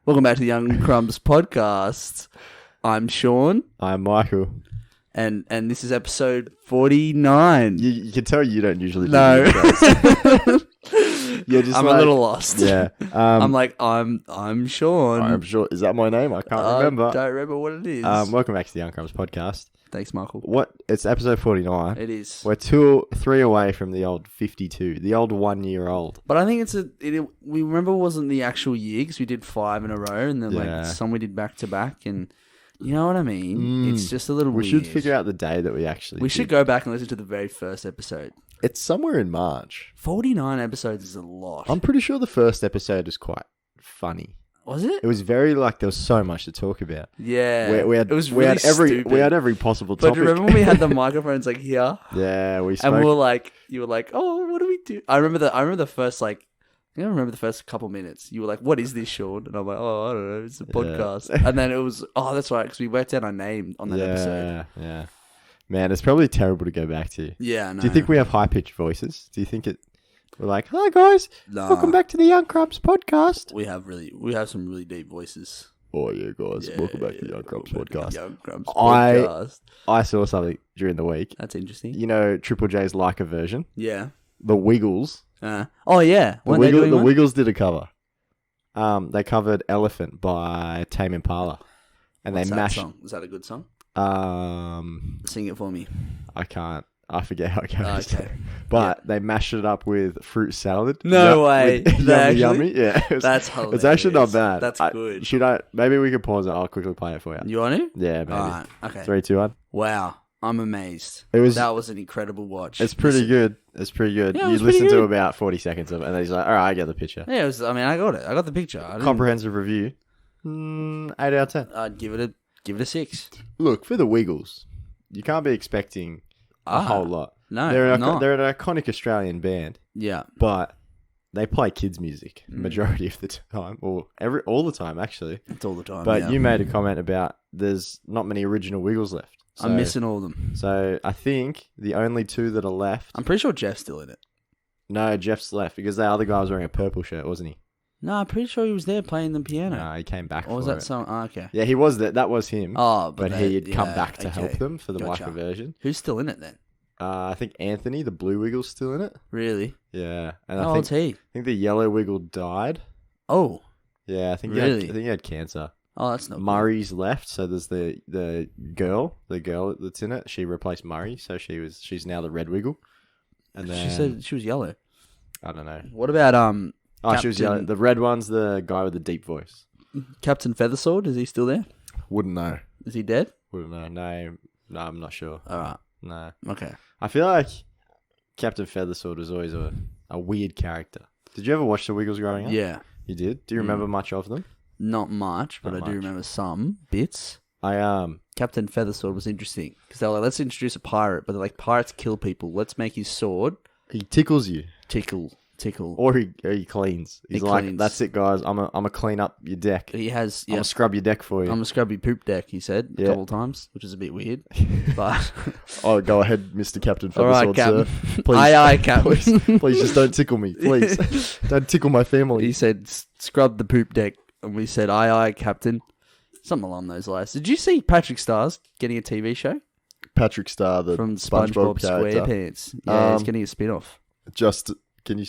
Welcome back to the Young Crumbs podcast. I'm Sean. I'm Michael. And this is episode 49. You can tell you don't usually do No. intros. You're just I'm a little lost. Yeah. I'm Sean. I'm sure. Is that my name? I can't remember. Don't remember what it is. Welcome back to the Young Crumbs podcast. Thanks, Michael. It's episode 49. It is. We're 3 away from the old 52, the old 1 year old. But I think we remember it wasn't the actual year because we did 5 in a row and then some we did back to back and you know what I mean? It's just a little weird. We should figure out the day that we actually We should go back and listen to the very first episode. It's somewhere in March. 49 episodes is a lot. I'm pretty sure the first episode is quite funny. Was it? It was very there was so much to talk about. Yeah. It was really stupid. We had every possible topic. But do you remember when we had the microphones here? Yeah, we spoke. And we were like, you were like, oh, what do we do? I remember the first I remember the first couple minutes. You were like, what is this, Sean? And I'm like, oh, I don't know. It's a podcast. And then it was, oh, that's right. Because we worked out our name on that episode. Yeah. Man, it's probably terrible to go back to. Yeah, no. Do you think we have high-pitched voices? Do you think we're like, hi guys, welcome back to the Young Crumbs podcast? We have some really deep voices. Oh yeah, guys, welcome back to the Young Crumbs podcast. Young Crumbs podcast. I saw something during the week. That's interesting. You know Triple J's Leica version? Yeah. The Wiggles. Oh yeah. The Wiggles did a cover. They covered Elephant by Tame Impala. And What's they mashed. Song? Is that a good song? Sing it for me. I can't. I forget how it goes. Okay. But they mashed it up with fruit salad. No way. Yummy. Yeah. That's hilarious. It's actually not bad. That's good. Maybe we could pause it. I'll quickly play it for you. You want to? Yeah, maybe. All right. Okay. 3, 2, 1. Wow. I'm amazed. That was an incredible watch. It's pretty good. It's pretty good. Yeah, you listen to about 40 seconds of it, and then he's like, all right, I get the picture. Yeah, I got it. I got the picture. Comprehensive review. 8 out of 10. I'd give it a 6. Look, for the Wiggles, you can't be expecting a whole lot. No, they're an iconic Australian band. Yeah. But they play kids' music majority of the time, or all the time, actually. It's all the time. But you made a comment about there's not many original Wiggles left. So, I'm missing all of them. So I think the only 2 that are left. I'm pretty sure Jeff's still in it. No, Jeff's left because the other guy was wearing a purple shirt, wasn't he? No, I'm pretty sure he was there playing the piano. No, he came back. Or was that someone? Oh, okay. Yeah, he was there. That was him. Oh, but he had come back to help them for the Leica version. Who's still in it then? I think Anthony, the blue Wiggle's still in it. Really? Yeah. And How old's he? I think the yellow Wiggle died. Oh. Yeah, I think really? I think he had cancer. Oh, that's not Murray's left, so there's the girl that's in it. She replaced Murray, so she's now the red Wiggle. And then she said she was yellow. I don't know. What about she was yellow. The red one's the guy with the deep voice. Captain Feathersword, is he still there? Wouldn't know. Is he dead? Wouldn't know. No, I'm not sure. All right. No. Okay. I feel like Captain Feathersword was always a weird character. Did you ever watch the Wiggles growing up? Yeah. You did? Do you remember much of them? Not much, but I do remember some bits. Captain Feathersword was interesting because they were like, let's introduce a pirate, but they're like, pirates kill people. Let's make his sword. He tickles you. Tickle. Or he cleans. He's like, that's it, guys. I'm a clean up your deck. He has. I'm gonna scrub your deck for you. I'm gonna scrub your poop deck. He said a couple times, which is a bit weird. But oh, go ahead, Mr. Captain Feathersword, all right, Captain. Sir. Please, aye, Captain. please just don't tickle me, please. Don't tickle my family. He said, scrub the poop deck, and we said, aye, Captain. Something along those lines. Did you see Patrick Starr's getting a TV show? Patrick Star, the from SpongeBob SquarePants. Yeah, he's getting a spin-off. Can you...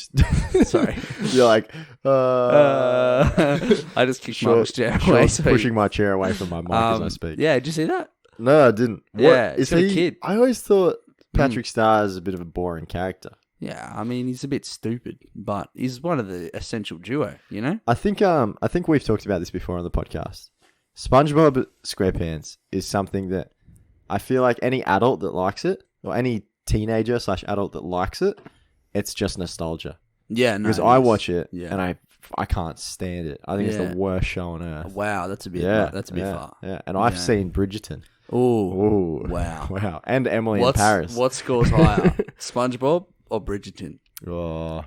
Sorry. You're like... I just kicked Michael's chair away. Pushing my chair away from my mic as I speak. Yeah, did you see that? No, I didn't. Yeah, he's got a kid. I always thought Patrick Star is a bit of a boring character. Yeah, I mean, he's a bit stupid, but he's one of the essential duo, you know? I think we've talked about this before on the podcast. SpongeBob SquarePants is something that I feel like any adult that likes it, or any teenager / adult that likes it, it's just nostalgia. Yeah, no. Because I watch it and I can't stand it. I think it's the worst show on earth. Wow, that's a bit far. Yeah, and I've seen Bridgerton. Oh, wow. Wow. And Emily in Paris. What scores higher, SpongeBob or Bridgerton? Oh,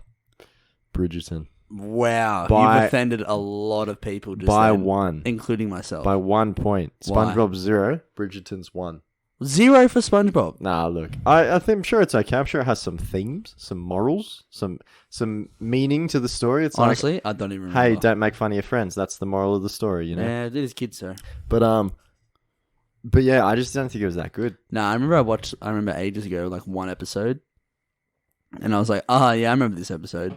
Bridgerton. Wow, you've offended a lot of people just by then, one, including myself. By 1 point. SpongeBob 0, Bridgerton's 1. 0 for SpongeBob. Nah, look, I think I'm sure it's okay. I'm sure it has some themes, some morals, some meaning to the story. It's Honestly, I don't even like, remember. hey, don't make fun of your friends. That's the moral of the story, you know. Yeah, it is kids, sir. But yeah, I just don't think it was that good. Nah, I remember ages ago, like one episode, and I was like, yeah, I remember this episode,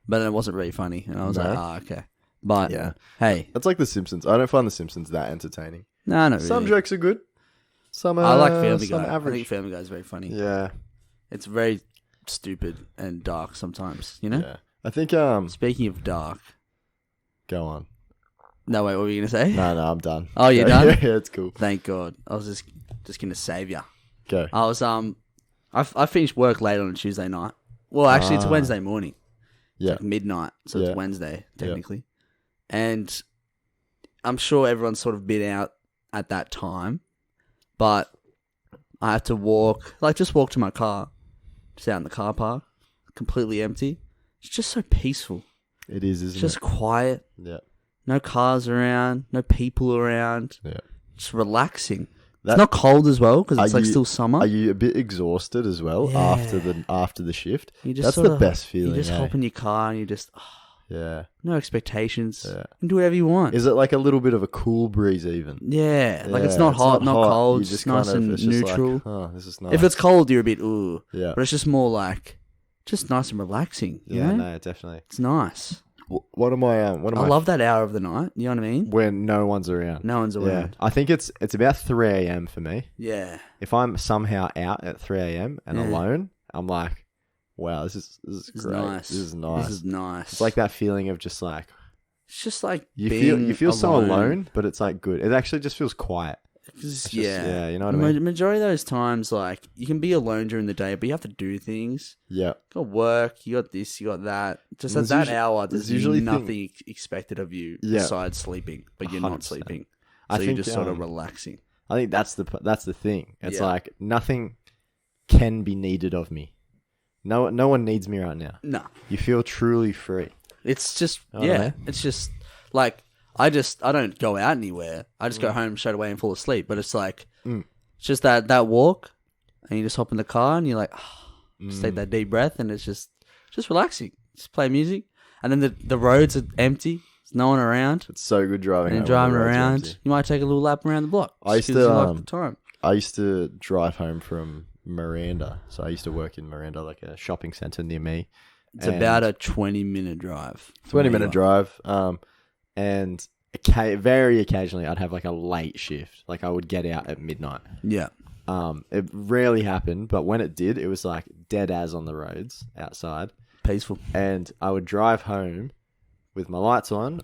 but it wasn't really funny, and I was like, okay. But Yeah. hey, It's like The Simpsons. I don't find The Simpsons that entertaining. nah, not really. Some jokes are good. Some I like Family some Guy. average. I think Family Guy is very funny. Yeah. It's very stupid and dark sometimes, you know? Yeah. I think Speaking of dark. go on. No, wait, what were you going to say? No, I'm done. Oh, you're done? Yeah, it's cool. Thank God. I was just going to save you. Go. I was, I finished work late on a Tuesday night. Well, actually, it's Wednesday morning. Yeah. It's like midnight, so Yeah. it's Wednesday, technically. And I'm sure everyone's sort of been out at that time, but I had to just walk to my car, just out in the car park, completely empty. It's just so peaceful. It is, isn't It's just quiet. Yeah. No cars around, no people around. Yeah. Just relaxing. It's not cold as well because it's like still summer. Are you a bit exhausted as well Yeah. after the shift? You just That's sorta- the best feeling. You just hop in your car and you just Yeah. no expectations. Yeah. You can do whatever you want. Is it like a little bit of a cool breeze even? Yeah, like it's Yeah, not hot, not cold. You It's just nice kind of, and it's just neutral. Like, oh, this is nice. If it's cold, you're a bit ooh. Yeah. But it's just more like just nice and relaxing. You Yeah, know? no, definitely. It's nice. What am I? I love that hour of the night. You know what I mean? when no one's around. No one's Yeah, around. I think it's about 3 a.m. for me. Yeah. If I'm somehow out at 3 a.m. and Yeah. alone, I'm like, wow, this is This is great. nice. This is nice. This is nice. It's like that feeling of just like it's just like you feel so alone, but it's like good. It actually just feels quiet. It's just- yeah, you know what I mean? Majority of those times, like you can be alone during the day, but you have to do things. Yeah. You got work. You got this. You got that. Just at There's that usually- hour, there's there's usually usually nothing expected of you Yeah. besides sleeping, but you're not 100%. sleeping. I So you're think, just sort of relaxing. I think that's the thing. It's Yeah. like nothing can be needed of me. No one needs me right now. No, You feel truly free. it's just know what I mean? it's just like I don't go out anywhere. I just go home straight away and fall asleep. But it's like it's just that walk, and you just hop in the car and you're like, just take that deep breath, and it's just relaxing. Just play music, and then the roads are empty. There's no one around. It's so good driving. And home driving when the roads are around, empty. you might take a little lap around the block. I used just 'cause to, you like the time. I used to drive home from Miranda. So I used to work in Miranda, like a shopping centre near me. It's about a 20-minute drive. 20-minute drive. And very occasionally I'd have like a late shift. Like I would get out at midnight. Yeah. It rarely happened, but when it did, it was like dead as on the roads outside. Peaceful. And I would drive home with my lights on,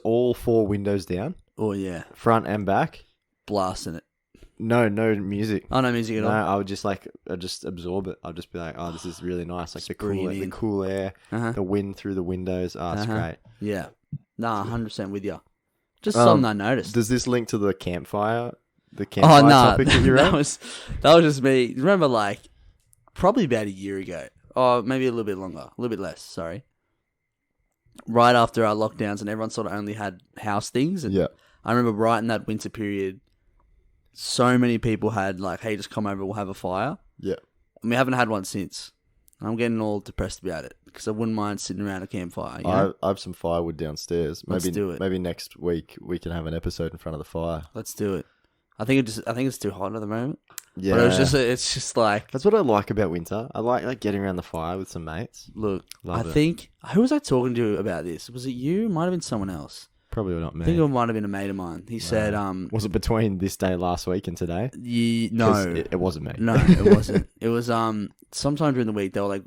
all 4 windows down, Oh, yeah. front and back. Blasting it. No music. Oh, no music at No, all. I would just absorb it. I'd just be like, oh, this is really nice. Like breathe the in. cool air, Uh-huh. the wind through the windows. Oh, it's great. Yeah. Nah, 100% with you. Just something I noticed. Does this link to the campfire? The Oh, campfire no. topic that you're that at? was just me. Remember, like, probably about a year ago. Or maybe a little bit longer. A little bit less, sorry. Right after our lockdowns and everyone sort of only had house things. And Yeah. I remember right in that winter period, so many people had like, hey, just come over, we'll have a fire. Yeah. And we haven't had one since. I'm getting all depressed about it because I wouldn't mind sitting around a campfire. You know? I have some firewood downstairs. Maybe Let's do it. Maybe next week we can have an episode in front of the fire. Let's do it. I think it's too hot at the moment. Yeah. But it's just like, That's what I like about winter. I like getting around the fire with some mates. look, Love I it. think, who was I talking to about this? Was it you? Might have been someone else. Probably not I think me. it might have been a mate of mine. He said, Was it between this day last week and today? 'Cause no, It wasn't me. no, it wasn't. It was, sometime during the week, they were like,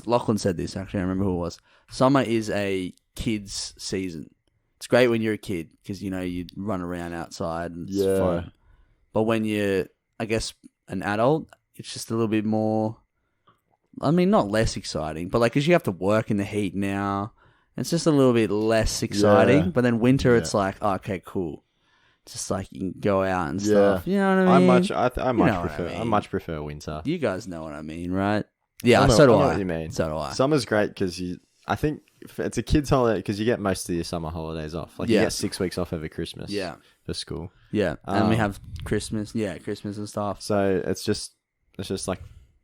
Lachlan said this, actually, I remember who it was. Summer is a kid's season. It's great when you're a kid because, you know, you run around outside and it's Yeah. fun. But when you're, I guess, an adult, it's just a little bit more, I mean, not less exciting, but like, because you have to work in the heat now, it's just a little bit less exciting. Yeah. But then winter, Yeah. it's like, oh, okay, cool. It's just like you can go out and Yeah. stuff. You know what I mean? I much prefer winter. You guys know what I mean, right? Yeah, I know so do what I. you mean. So do I. Summer's great because I think it's a kid's holiday because you get most of your summer holidays off. Like you Yeah. get 6 weeks off over Christmas. Yeah. For school. Yeah. And we have Christmas. Yeah, Christmas and stuff. So it's just like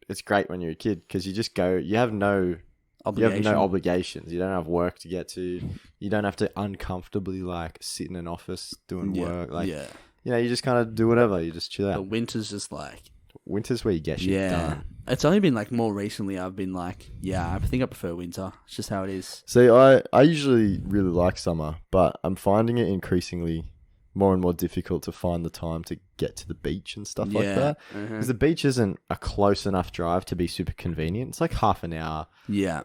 it's great when you're a kid because you just go. You have no obligations. You don't have work to get to. You don't have to uncomfortably like sit in an office doing work. Like you just kind of do whatever. You just chill out. The winter's just like winter's where you get shit done. It's only been like more recently I've been like, I think I prefer winter. It's just how it is. See, I usually really like summer, but I'm finding it increasingly more and more difficult to find the time to get to the beach and stuff like that. Because the beach isn't a close enough drive to be super convenient. It's like half an hour. Yeah.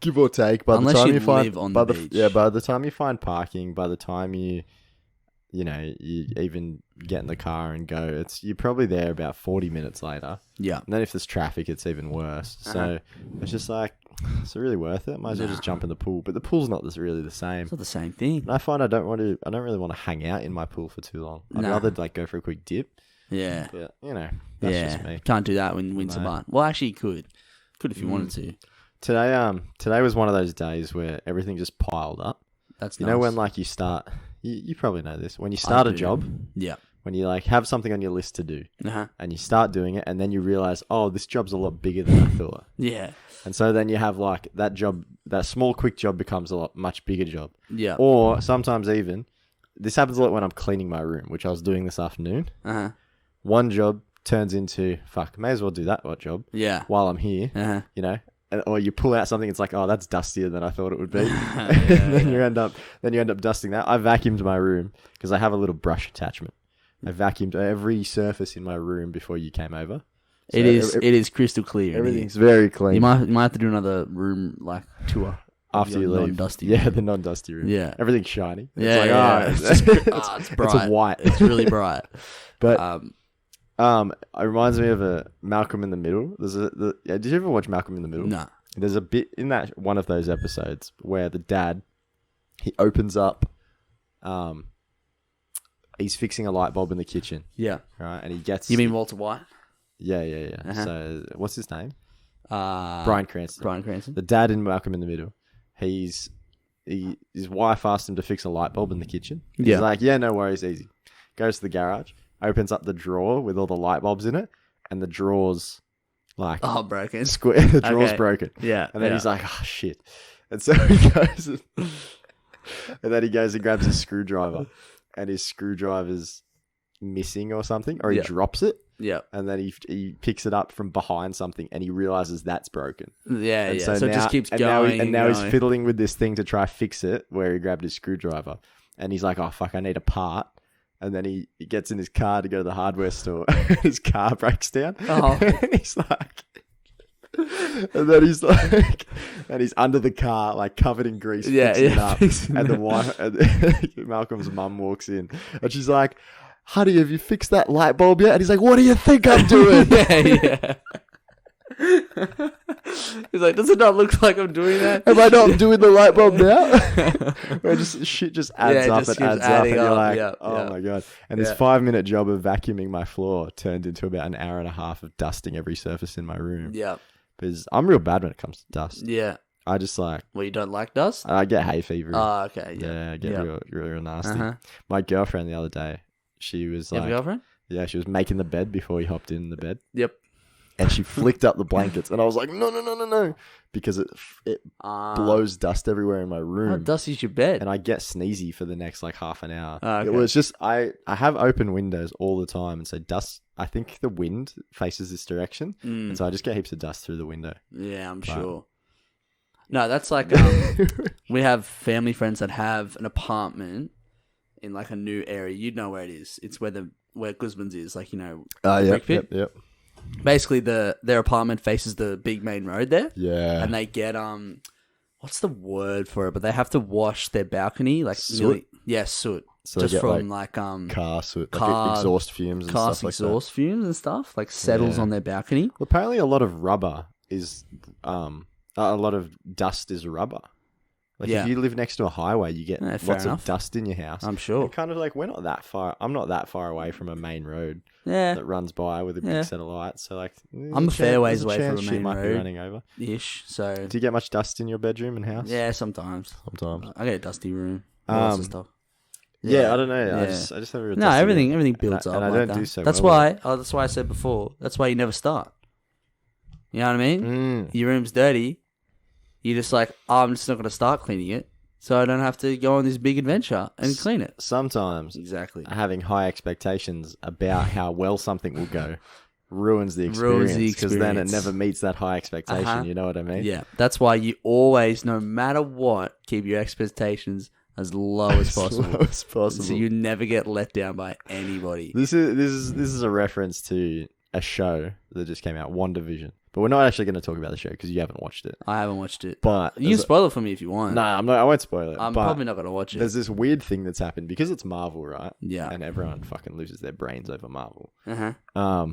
Give or take. By Unless the time you you find live on the beach. by the time you find parking, by the time you even get in the car and go, you're probably there about 40 minutes later. Yeah. And then if there's traffic, it's even worse. So it's just like, is it really worth it? Might as well just jump in the pool. But the pool's not really the same. It's not the same thing. And I find I don't really want to hang out in my pool for too long. I'd rather like go for a quick dip. Yeah. But that's just me. Can't do that when winter bar. Well, actually you could. Could if you wanted to. Today was one of those days where everything just piled up. That's you nice. know when like you start, you probably know this. When you start a job, when you like have something on your list to do, and you start doing it, and then you realize, oh, this job's a lot bigger than I thought. Yeah. And so then you have like that job, that small quick job becomes a much bigger job. Yeah. Or sometimes even, this happens a lot when I'm cleaning my room, which I was doing this afternoon. One job turns into, may as well do that job. Yeah. While I'm here, or you pull out something, it's like, oh, that's dustier than I thought it would be. Then you end up dusting that. I vacuumed my room because I have a little brush attachment. I vacuumed every surface in my room before you came over. So it is crystal clear. Everything's very clean. You might have to do another room like tour after you leave. Non-dusty. Yeah, the non-dusty room. Yeah, everything's shiny. It's It's like, like, it's bright. It's white. It's really bright. But it reminds me of a Malcolm in the Middle. Did you ever watch Malcolm in the Middle? No. There's a bit in that one of those episodes where the dad, he opens up, he's fixing a light bulb in the kitchen. Yeah. Right, and he gets. You mean Walter White? Yeah. So what's his name? Bryan Cranston. The dad in Malcolm in the Middle. His wife asked him to fix a light bulb in the kitchen. He's like, yeah, no worries, easy. Goes to the garage, opens up the drawer with all the light bulbs in it, and the drawer's like broken. The drawer's broken. Yeah. And then he's like, oh shit. And so he goes and grabs his screwdriver, and his screwdriver's missing or something, or he drops it. Yeah. And then he picks it up from behind something, and he realizes that's broken. Yeah, and so it just keeps going. And now he's fiddling with this thing to try fix it, where he grabbed his screwdriver. And he's like, oh, fuck, I need a part. And then he gets in his car to go to the hardware store. His car breaks down. Oh. And he's like... And then he's like... And he's under the car, like, covered in grease, fixing it up. And the wife... And Malcolm's mum walks in. And she's like... Honey, have you fixed that light bulb yet? And he's like, what do you think I'm doing? Yeah. He's like, does it not look like I'm doing that? Am I not doing the light bulb now? Shit just adds up and adds up. And you're like, my God. And this 5-minute job of vacuuming my floor turned into about an hour and a half of dusting every surface in my room. Yeah. Because I'm real bad when it comes to dust. Yeah. I just like... Well, you don't like dust? I get hay fever. Oh, okay. Yeah, I get real nasty. My girlfriend the other day, she was like... You have a girlfriend? Yeah, she was making the bed before he hopped in the bed. Yep. And she flicked up the blankets. And I was like, no. Because it blows dust everywhere in my room. How dusty's your bed? And I get sneezy for the next like half an hour. Okay. It was just, I have open windows all the time. And so dust, I think the wind faces this direction. And so I just get heaps of dust through the window. Yeah, I'm sure. No, that's like, we have family friends that have an apartment in like a new area. You'd know where it is. It's where Guzman's is, like, you know, Yep. Basically, their apartment faces the big main road there. Yeah. And they get, what's the word for it? But they have to wash their balcony. Like soot? Soot. So just get, from car soot, like exhaust fumes and stuff like that. Exhaust fumes and stuff, like settles on their balcony. Well, apparently a lot of rubber is, a lot of dust is rubber. Like Yeah. if you live next to a highway, you get Yeah, fair lots enough. of dust in your house. I'm sure. And kind of like we're not that far. I'm not that far away from a main road Yeah. that runs by with a big set of lights. So like, I'm a fair ways away from a shit main might be road. running over. Ish. So. Do you get much dust in your bedroom and house? Yeah, sometimes. Sometimes. I get a dusty room. Lots of stuff. Yeah, I don't know. Yeah. I just have a No, dusty everything room. builds and up. I like don't that. do so That's well why. Oh, that's why I said before. That's why you never start. You know what I mean? Your room's dirty. You're just like, oh, I'm just not going to start cleaning it, so I don't have to go on this big adventure and clean it. Sometimes Exactly. having high expectations about how well something will go ruins the experience because then it never meets that high expectation. You know what I mean? Yeah. That's why you always, no matter what, keep your expectations as low as possible. Low as possible. So you never get let down by anybody. This is a reference to a show that just came out, WandaVision. But we're not actually going to talk about the show because you haven't watched it. I haven't watched it. But you can spoil it for me if you want. No, I'm not. I won't spoil it. I'm but probably not going to watch it. There's this weird thing that's happened because it's Marvel, right? Yeah. And everyone fucking loses their brains over Marvel. Uh-huh.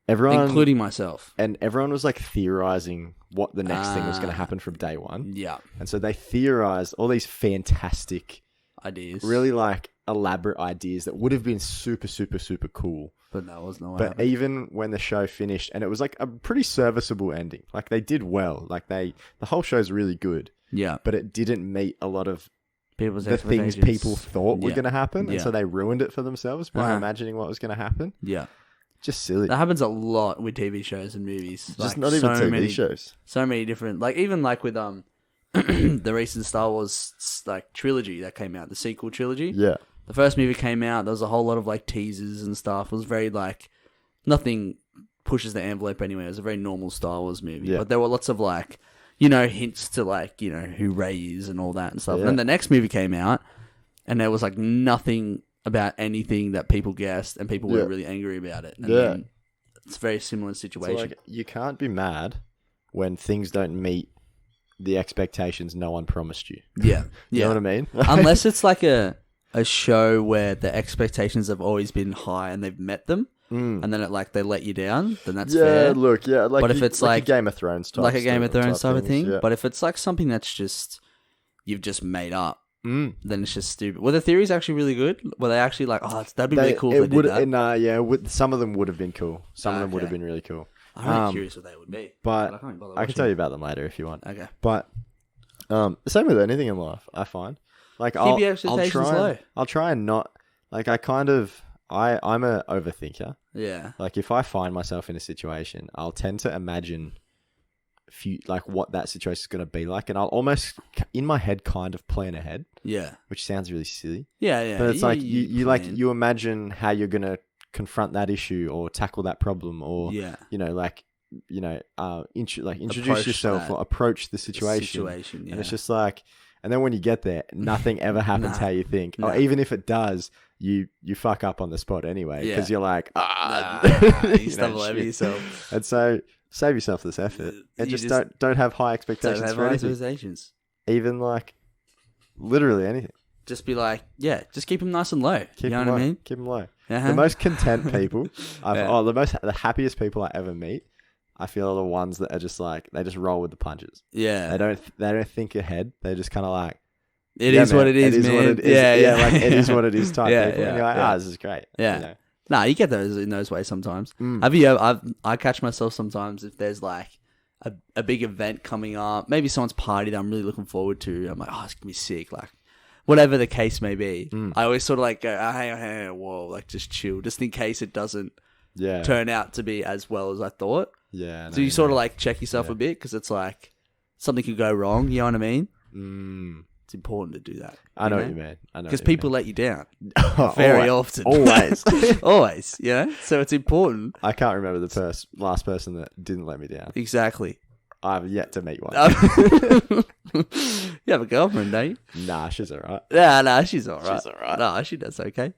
Everyone, including myself. And everyone was like theorizing what the next thing was going to happen from day one. Yeah. And so they theorized all these fantastic ideas, really like elaborate ideas that would have been super, super, super cool. But that was not what But happened. even when the show finished, and it was like a pretty serviceable ending, like they did well, like the whole show's really good. Yeah. But it didn't meet a lot of people's the things people thought were going to happen, and so they ruined it for themselves by imagining what was going to happen. Yeah. Just silly. That happens a lot with TV shows and movies. Just like, not even so TV many, shows. So many different, like even like with the recent Star Wars like trilogy that came out, the sequel trilogy. Yeah. The first movie came out, there was a whole lot of like teasers and stuff. It was very like, nothing pushes the envelope anyway. It was a very normal Star Wars movie. Yeah. But there were lots of like, hints to like, who Rey is and all that and stuff. Yeah. And then the next movie came out and there was like nothing about anything that people guessed and people were really angry about it. And then it's a very similar situation. So like, you can't be mad when things don't meet the expectations no one promised you. Yeah. You know what I mean? Unless it's like a show where the expectations have always been high and they've met them, and then they let you down, then that's fair. Look, like, but if it's like a Game of Thrones type, like a Game of Thrones type of thing, yeah. but if it's like something that's just you've just made up, then it's just stupid. Were the theories actually really good? Were they actually like, that'd be really cool if they did that? Some of them would have been cool. Some of them would have been really cool. I'm really curious what they would be. But I can't bother I can tell you about them later if you want. Okay. But same with anything in life, I find. Like Keep your expectations low. I'll try and not like I'm a overthinker. Yeah. Like if I find myself in a situation, I'll tend to imagine what that situation is going to be like, and I'll almost in my head kind of plan ahead. Yeah. Which sounds really silly. Yeah. But it's like you imagine how you're going to confront that issue or tackle that problem or introduce yourself or approach the situation. Yeah. And it's just like, and then when you get there, nothing ever happens how you think. Or even if it does, you fuck up on the spot anyway because you're like, you stumble over yourself. And so save yourself this effort and just don't have high expectations don't have for high anything. expectations. Even like literally anything. Just be like, just keep them nice and low. You know what I mean? Keep them low. Uh-huh. The most content people, the happiest people I ever meet, I feel are the ones that are just like they just roll with the punches. Yeah, they don't think ahead. They just kind of like it is what it is, man. What it is. Yeah, like it is what it is type people. And you're like, this is great. Yeah. You know? Nah, you get those in those ways sometimes. I catch myself sometimes if there's like a big event coming up, maybe someone's party that I'm really looking forward to. I'm like, it's gonna be sick, like whatever the case may be. I always sort of like go, hang on, whoa, like just chill, just in case it doesn't turn out to be as well as I thought. Yeah. So you sort of like check yourself a bit because it's like something could go wrong. You know what I mean? It's important to do that. I know what you mean. Because people let you down very often. Always. Always, So it's important. I can't remember the last person that didn't let me down. Exactly. I've yet to meet one. You have a girlfriend, don't you? Nah, she's alright. Nah, she's alright. She's alright. Nah, she does okay.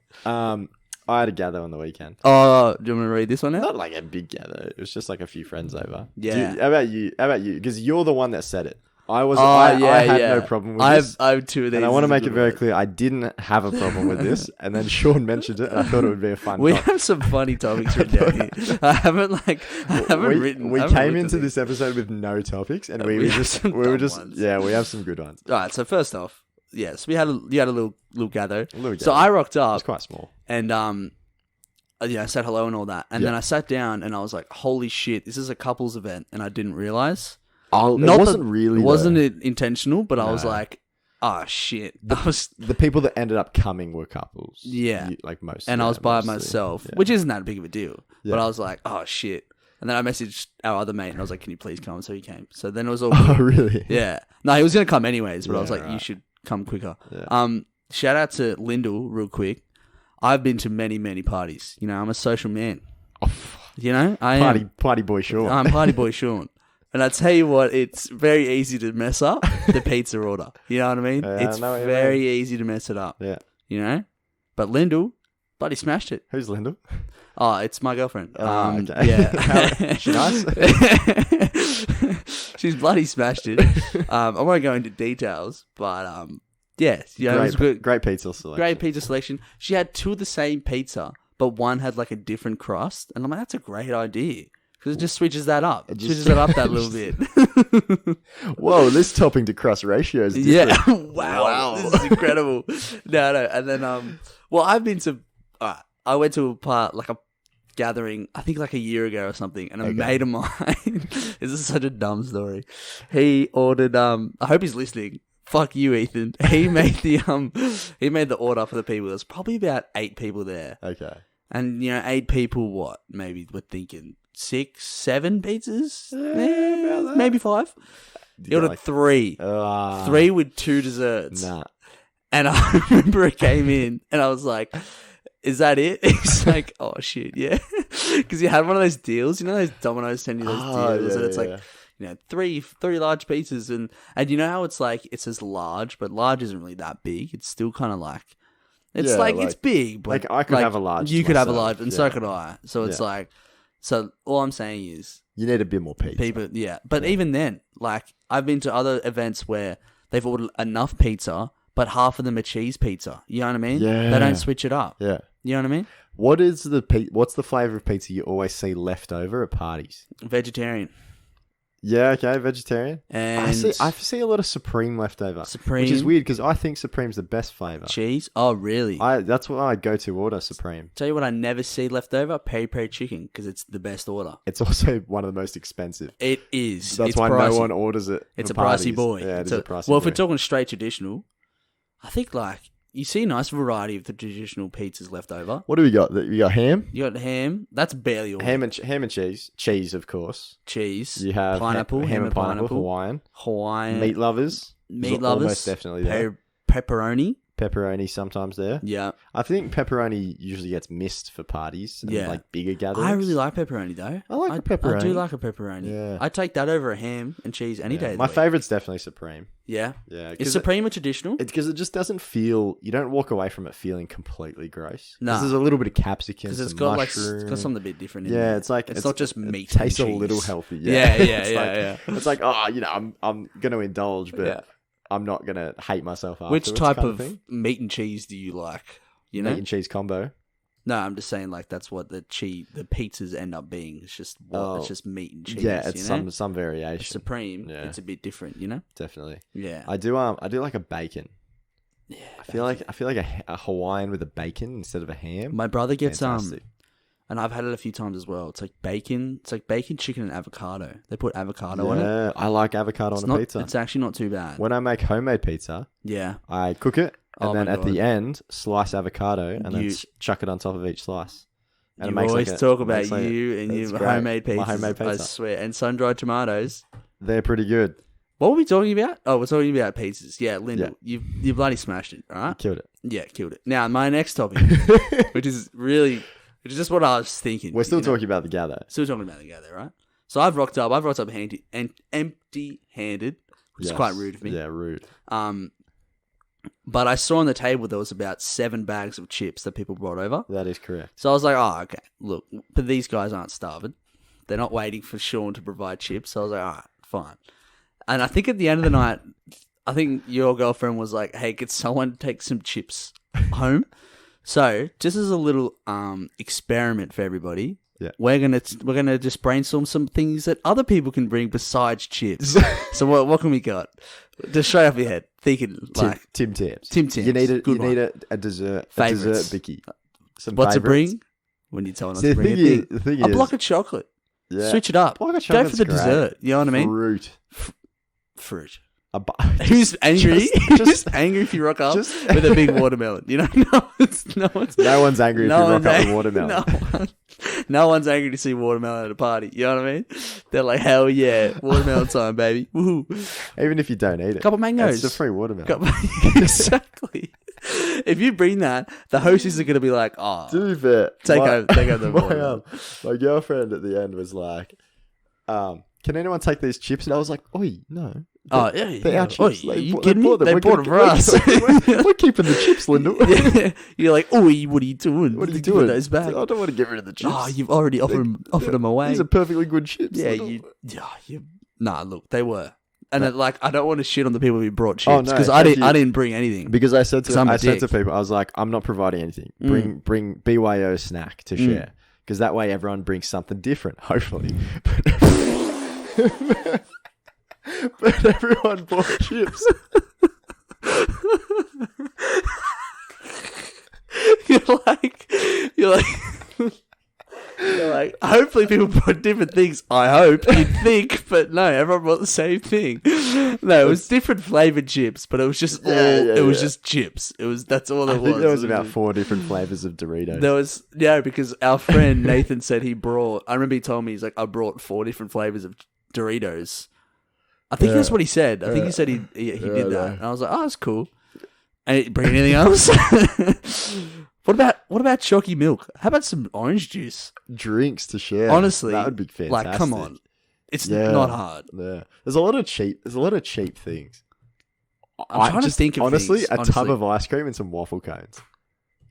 I had a gather on the weekend. Oh, do you want me to read this one out? Not like a big gather. It was just like a few friends over. Yeah. How about you? Because you're the one that said it. I was. Oh, I yeah, had yeah. no problem with this. I have two of these. And I want to This is a make it good very one. clear, I didn't have a problem with this. And then Sean mentioned it, and I thought it would be a fun We topic. have some funny topics written down here. I haven't written. We I haven't came looked into at this episode with no topics, and We we have some dumb ones. yeah, we have some good ones. All right. So first off, yes, you had a little gather. Louis So Gay. I rocked It up was quite small. and I said hello and all that, and then I sat down and I was like, holy shit, this is a couples event, and I didn't realize. Oh, Not it wasn't that- really. It wasn't though. it intentional, but I was No. like, oh shit. I was. The people that ended up coming were couples. Yeah. Like most. And I was by mostly. myself, Yeah. which isn't that big of a deal. Yeah. But I was like, oh shit. And then I messaged our other mate and I was like, can you please come? So he came. So then it was all Oh, good. really? Yeah. No, he was going to come anyways, but I was Yeah, like, you right. should come quicker. Yeah. Shout out to Lyndall real quick. I've been to many, many parties. You know, I'm a social man. Oh, You know, I am. party boy, Sean. I'm party boy Sean. And I tell you what, it's very easy to mess up the pizza order. You know what I mean? Yeah, I It's know what you very easy to mess it up. Yeah. You know? But Lyndall, bloody smashed it. Who's Lyndall? Oh, it's my girlfriend. Okay. Yeah. She nice? She's bloody smashed it. I won't go into details, but yeah, you know, it was good. Great pizza selection. Great pizza selection. She had two of the same pizza, but one had like a different crust, and I'm like, that's a great idea because it just switches that up. It switches it up that little bit. Whoa, this topping to crust ratio is Yeah. different. Wow. This is incredible. No. And then, well, I've been to, I went to a gathering, I think like a year ago or something, and a mate of mine, this is such a dumb story. He ordered, I hope he's listening. Fuck you, Ethan. He made the order for the people. There's probably about 8 people there. Okay. And, 8 people, what? Maybe we're thinking 6, 7 pizzas? about that. Maybe 5. He ordered 3. 3 with 2 desserts. Nah. And I remember it came in and I was like, is that it? He's like, oh shit, yeah. Because you had one of those deals, those Domino's send you those deals, and it's like, 3 large pizzas, and you know how it's like, it says large, but large isn't really that big. It's still kind of like, it's Yeah, like, like- it's big, but like, I could have a large You could have a myself, large, and so yeah. could I. So it's Yeah. like, so all I'm saying is, You need a bit more pizza. people, yeah. But even then, like, I've been to other events where they've ordered enough pizza, but half of them are cheese pizza. You know what I mean? Yeah. They don't switch it up. Yeah. You know what I mean? What's the flavour of pizza you always see left over at parties? Vegetarian. Yeah, okay, vegetarian. And I see a lot of Supreme left over. Supreme. Which is weird because I think Supreme's the best flavour. cheese. Oh, really? That's what I'd go to order Supreme. Tell you what I never see left over, peri-peri chicken, because it's the best order. It's also one of the most expensive. It is. That's It's why pricey. no one orders it. It's a for pricey parties. boy. Yeah, It's it is a pricey Well, if boy. we're talking straight traditional, I think like you see a nice variety of the traditional pizzas left over. What do we got? We got ham, You got ham. That's barely all. ham and cheese, of course. Cheese. You have pineapple, ham and pineapple, Hawaiian, Hawaiian. meat lovers, Meat is lovers. almost definitely there. Pepperoni. Pepperoni sometimes there. Yeah. I think pepperoni usually gets missed for parties and Yeah. like bigger gatherings. I really like pepperoni though. I like a pepperoni. I do like a pepperoni. Yeah. I take that over a ham and cheese any day. of the My week. favourite's definitely Supreme. Yeah. Yeah, Is Supreme a traditional? It's because it just doesn't feel. You don't walk away from it feeling completely gross. 'Cause Nah. there's a little bit of capsicum, Because it's some got mushroom. it's got something a bit different. In Yeah, there. it's like it's not just meat. It tastes and a cheese. little healthy. Yeah, yeah, It's yeah, like, yeah. It's like, I'm gonna indulge, but Yeah. I'm not gonna hate myself afterwards. Which type kind of thing. meat and cheese do you like? You know? Meat and cheese combo? No, I'm just saying like that's what the pizzas end up being. It's just it's just meat and cheese. Yeah, it's you know? some variation. Supreme. Yeah. It's a bit different, you know? Definitely. Yeah. I do like a bacon. Yeah. I feel like a Hawaiian with a bacon instead of a ham. My brother gets Fantastic. and I've had it a few times as well. It's like bacon. It's like bacon, chicken, and avocado. They put avocado on it. Yeah, I like avocado on a pizza. It's actually not too bad. When I make homemade pizza, Yeah. I cook it and Oh then my at the God. end slice avocado and then You- chuck it on top of each slice. And You it makes always like a- talk about makes like a- you and it's your great. homemade pizzas. My homemade I pizza. swear. And sun-dried tomatoes. They're pretty good. What were we talking about? Oh, we're talking about pizzas. Yeah, Lyndall, Yeah. you bloody smashed it, all right? Killed it. Yeah, killed it. Now, my next topic, which is just what I was thinking. We're still you know? talking about the gather. Still talking about it together, right? So I've rocked up empty-handed, which is quite rude of me. Yeah, rude. But I saw on the table there was about 7 bags of chips that people brought over. That is correct. So I was like, oh, okay, look, but these guys aren't starving. They're not waiting for Sean to provide chips. So I was like, all right, fine. And I think at the end of the night, I think your girlfriend was like, "Hey, could someone take some chips home?" So, just as a little experiment for everybody, we're gonna just brainstorm some things that other people can bring besides chips. So, what can we got? Just straight off your head, thinking like Tim Tams. Tim Tams. You need a Favorites. dessert bicky. Some What to favorites. bring when you tell us See, to bring a thing. the thing A is, block of chocolate. yeah, Switch it up. block of Go chocolate's for the great. dessert. You know what I mean? Fruit. Fruit. A bu- Who's angry? just- Who's angry if you rock up with a big watermelon? You know, no one's angry if you rock up with watermelon. No one's angry to see watermelon at a party. You know what I mean? They're like, hell yeah, watermelon time, baby. Woohoo. Even if you don't eat it. Couple mangoes. It's a free watermelon. Exactly. If you bring that, the hostess are going to be like, oh, To be fair, take over the watermelon. my girlfriend at the end was like, can anyone take these chips? And I was like, oi, no. Oh, yeah. They're our chips. Oi, you kidding me? They bought them for We're us. we're keeping the chips, Linda. Yeah. You're like, oh, what are you doing? What are you Give me doing? those back. I don't want to get rid of the chips. Oh, you've already offered them away. These are perfectly good chips. Yeah, Nah, look, they were. And I don't want to shit on the people who brought chips because I didn't bring anything. Because I said to dick. people, I was like, I'm not providing anything. Bring BYO snack to share, because that way everyone brings something different. Hopefully, but everyone bought chips. You're like, hopefully people brought different things. I hope, you'd think, but no, everyone brought the same thing. No, it was different flavored chips, but it was just just chips. That's all it was. I think there was about 4 different flavors of Doritos. There was, because our friend Nathan said he brought, I remember he told me, he's like, I brought 4 different flavors of Doritos. I think that's what he said. I think he said he did that. And I was like, oh, that's cool. And bring anything else? What about chalky milk? How about some orange juice? Drinks to share. Honestly, that would be fantastic. Like, come on, it's not hard. Yeah, there's a lot of cheap things. I'm trying to think of honestly, things, a tub of ice cream and some waffle cones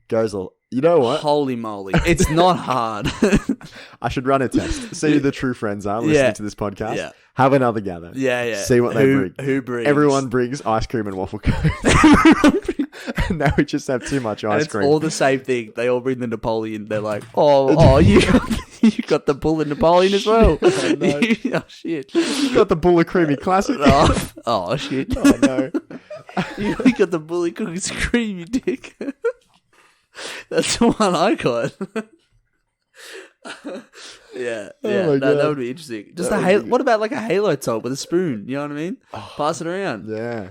goes a. You know what? Holy moly, it's not hard. I should run a test. See who the true friends are listening to this podcast. Yeah. Have another gather. Yeah. See what they bring. Who brings? Everyone brings ice cream and waffle cones. And now we just have too much ice cream. It's all the same thing. They all bring the Napoleon. They're like, oh, you got the bull and Napoleon as well. Oh, no. Oh shit! You got the Buller Creamy Classic. Oh shit! Oh no! You got the Bully Cookies Cream, you dick. That's the one I got. Yeah. That would be interesting. Just what about like a Halo top with a spoon? You know what I mean? Pass it around. Yeah.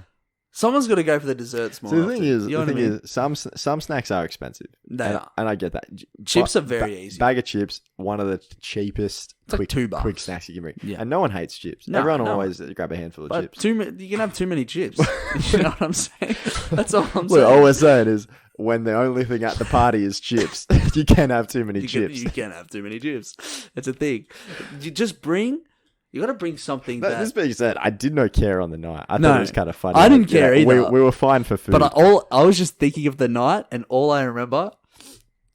Someone's got to go for the desserts more. So the often. thing is, some snacks are expensive. They are. And I get that. Chips are very easy. Bag of chips, one of the cheapest, It's like $2. quick snacks you can bring. Yeah. And no one hates chips. No, Everyone no. always grab a handful of But chips. you can have too many chips. You know what I'm saying? That's all I'm Well, saying. all we're saying is, when the only thing at the party is chips, you can't have too many chips. You can't have too many chips. It's a thing. You just bring. You got to bring something that. This being said, I did not care on the night. I thought it was kind of funny. I didn't care either. We were fine for food. But I was just thinking of the night, and all I remember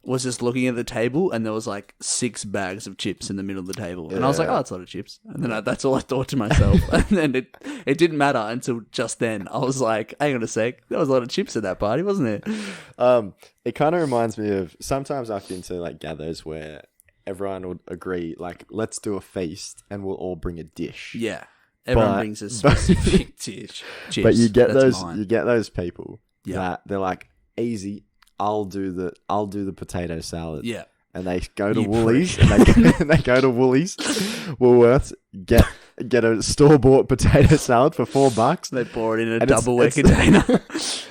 was just looking at the table, and there was like 6 bags of chips in the middle of the table, and I was like, "Oh, it's a lot of chips." And then that's all I thought to myself. And then it didn't matter until just then. I was like, "Hang on a sec, there was a lot of chips at that party, wasn't it?" It kind of reminds me of sometimes I've been to like gathers where everyone would agree, like, let's do a feast, and we'll all bring a dish. Yeah, everyone brings a specific dish. Chips, but you get mine. those people Yeah. that they're like, easy. I'll do the potato salad. Yeah. And they go to Woolies and they go to Woolies, Woolworths, get a store-bought potato salad for $4. They pour it in a double-ware container.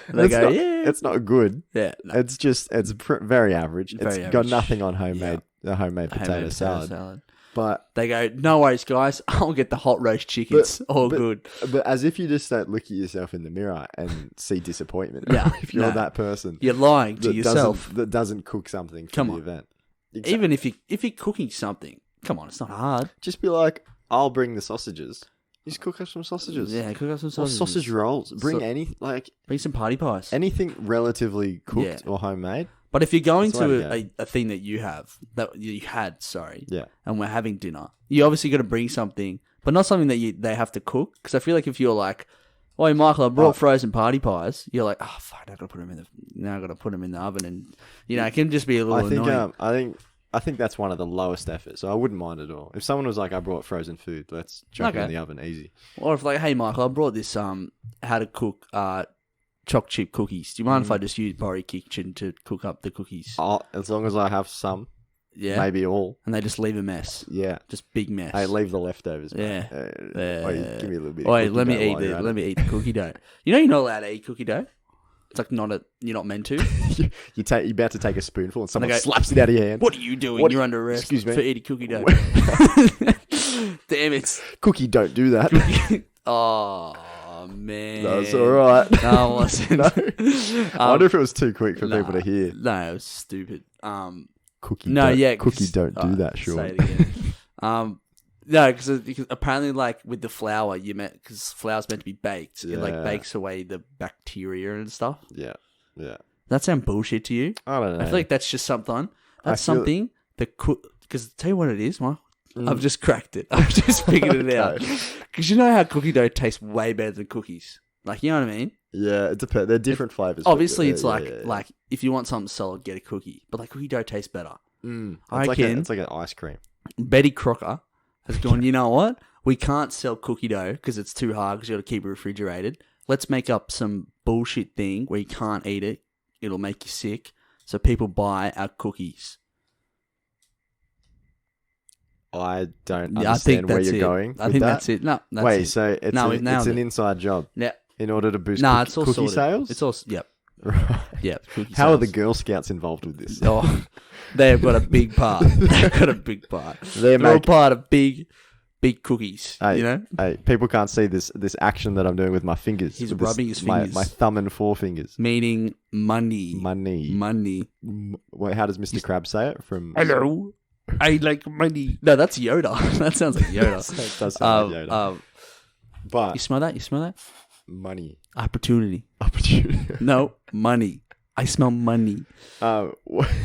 And they go, it's not good. Yeah. No. It's very average. It's got average. nothing on homemade potato salad. But they go, no worries, guys. I'll get the hot roast chickens. Good. But as if you just don't look at yourself in the mirror and see disappointment. Yeah, if you're that person, you're lying to yourself. That doesn't cook something for the event. Exactly. Even if you're cooking something, come on, it's not hard. Just be like, I'll bring the sausages. Just cook up some sausages. Yeah, cook up some sausages. Or sausage rolls. Bring bring some party pies. Anything relatively cooked or homemade. But if you're going to a thing that you had, and we're having dinner, you obviously got to bring something, but not something that they have to cook. Because I feel like if you're like, "Oh, Michael, I brought frozen party pies," you're like, "Oh, fuck, I gotta put them in the oven," and it can just be a little annoying. I think that's one of the lowest efforts, so I wouldn't mind at all. If someone was like, "I brought frozen food, let's chuck it in the oven, easy." Or if like, "Hey, Michael, I brought this how to cook choc chip cookies. Do you mind if I just use Borry Kitchen to cook up the cookies?" As long as I have some. Yeah. Maybe all. And they just leave a mess. Yeah. Just big mess. Hey, leave the leftovers. Yeah. Give me a little bit. Wait, let me eat the cookie dough. You're not allowed to eat cookie dough. It's like you're not meant to. You're about to take a spoonful and someone slaps it out of your hand. What are you doing? You're under arrest for eating cookie dough. Damn it. Cookie, don't do that. Oh, man. That's all right. No, it wasn't. I wonder if it was too quick for people to hear. No, it was stupid. Cookie, Cookie, don't do that, Sean. Say it again. No, because apparently, like with the flour, because flour's meant to be baked, it like bakes away the bacteria and stuff. Yeah. Does that sound bullshit to you? I don't know. I feel like that's just something. That's something that because tell you what it is, Mark. I've just cracked it. I've just figured it out. Because you know how cookie dough tastes way better than cookies. Like, you know what I mean? Yeah, it depends. They're different flavors. Obviously, it's like if you want something solid, get a cookie. But like cookie dough tastes better. It's like an ice cream. Betty Crocker has gone, you know what? We can't sell cookie dough because it's too hard because you got to keep it refrigerated. Let's make up some bullshit thing where you can't eat it. It'll make you sick. So people buy our cookies. I don't understand where you're going with that. That's it. No, that's it. So it's an inside job. Yeah. In order to boost it's all cookie sorted. sales? It's all, yep. Right. Yeah. How are the Girl Scouts involved with this? Oh, they've got a big part. They're all part of big cookies. Hey, you know? Hey, people can't see this action that I'm doing with my fingers. He's rubbing his fingers. My thumb and forefingers. Meaning money. Wait, how does Mr. Krabs say it? Hello, I like money. No, that's Yoda. That sounds like Yoda. That does sound like Yoda. But you smell that? Money. Opportunity. No, money. I smell money. I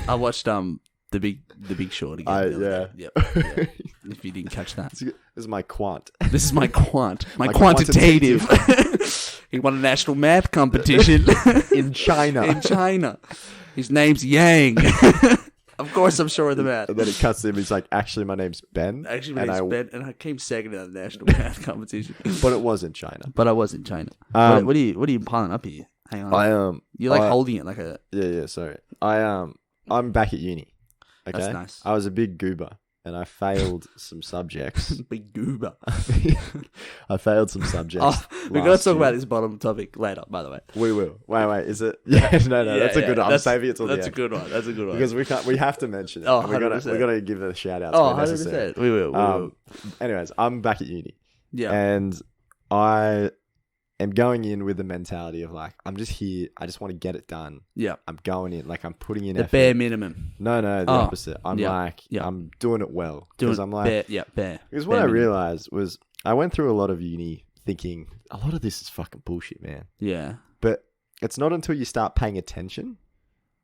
watched the Big Short again. Yep. If you didn't catch that, this is my quant. This is my quant. My quantitative. He won a national math competition in China. His name's Yang. Of course, I'm sure of the math. And then it cuts to him. He's like, "Actually, my name's Ben." Ben, and I came second in the national math competition. But it was in China. What are you piling up here? Hang on. You're holding it like a. Yeah. Sorry. I'm back at uni. Okay. That's nice. I was a big goober, and I failed some subjects. Big goober. I failed some subjects. We're going to talk about this bottom topic later, by the way. We will. Wait. Is it? Yeah. No. That's a good one. I'm saving it till the end. That's a good one. Because we have to mention it. Oh, we got to give a shout out. 100%. We will. Anyways, I'm back at uni. Yeah. And I am going in with the mentality of like, I'm just here. I just want to get it done. Yeah. I'm going in. Like, I'm putting in the effort. bare minimum. No, the opposite. I'm I'm doing it well. Because I'm like... bare. Because what I realized was I went through a lot of uni thinking, a lot of this is fucking bullshit, man. Yeah. But it's not until you start paying attention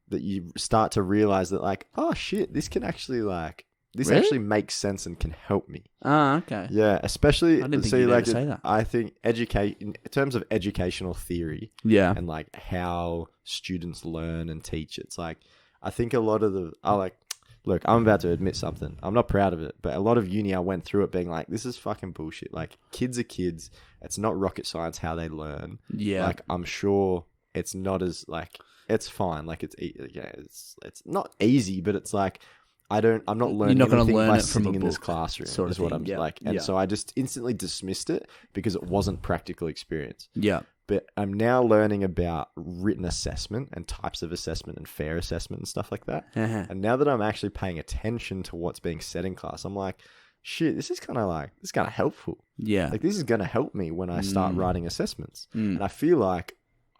that you start to realize that like, oh shit, this can actually like... This actually makes sense and can help me. Ah, okay. Yeah, especially I didn't think you'd ever say that. I think in terms of educational theory, and like how students learn and teach. It's like I think a lot of look, I'm about to admit something. I'm not proud of it, but a lot of uni I went through it being like, this is fucking bullshit. Like kids are kids. It's not rocket science how they learn. Yeah. Like I'm sure it's not as like it's fine. Like it's not easy, but it's like. I'm not learning anything by sitting in this classroom, sort of is what I'm like. And so I just instantly dismissed it because it wasn't practical experience. Yeah. But I'm now learning about written assessment and types of assessment and fair assessment and stuff like that. And now that I'm actually paying attention to what's being said in class, I'm like, shit, this is kind of helpful. Yeah. Like this is going to help me when I start writing assessments. And I feel like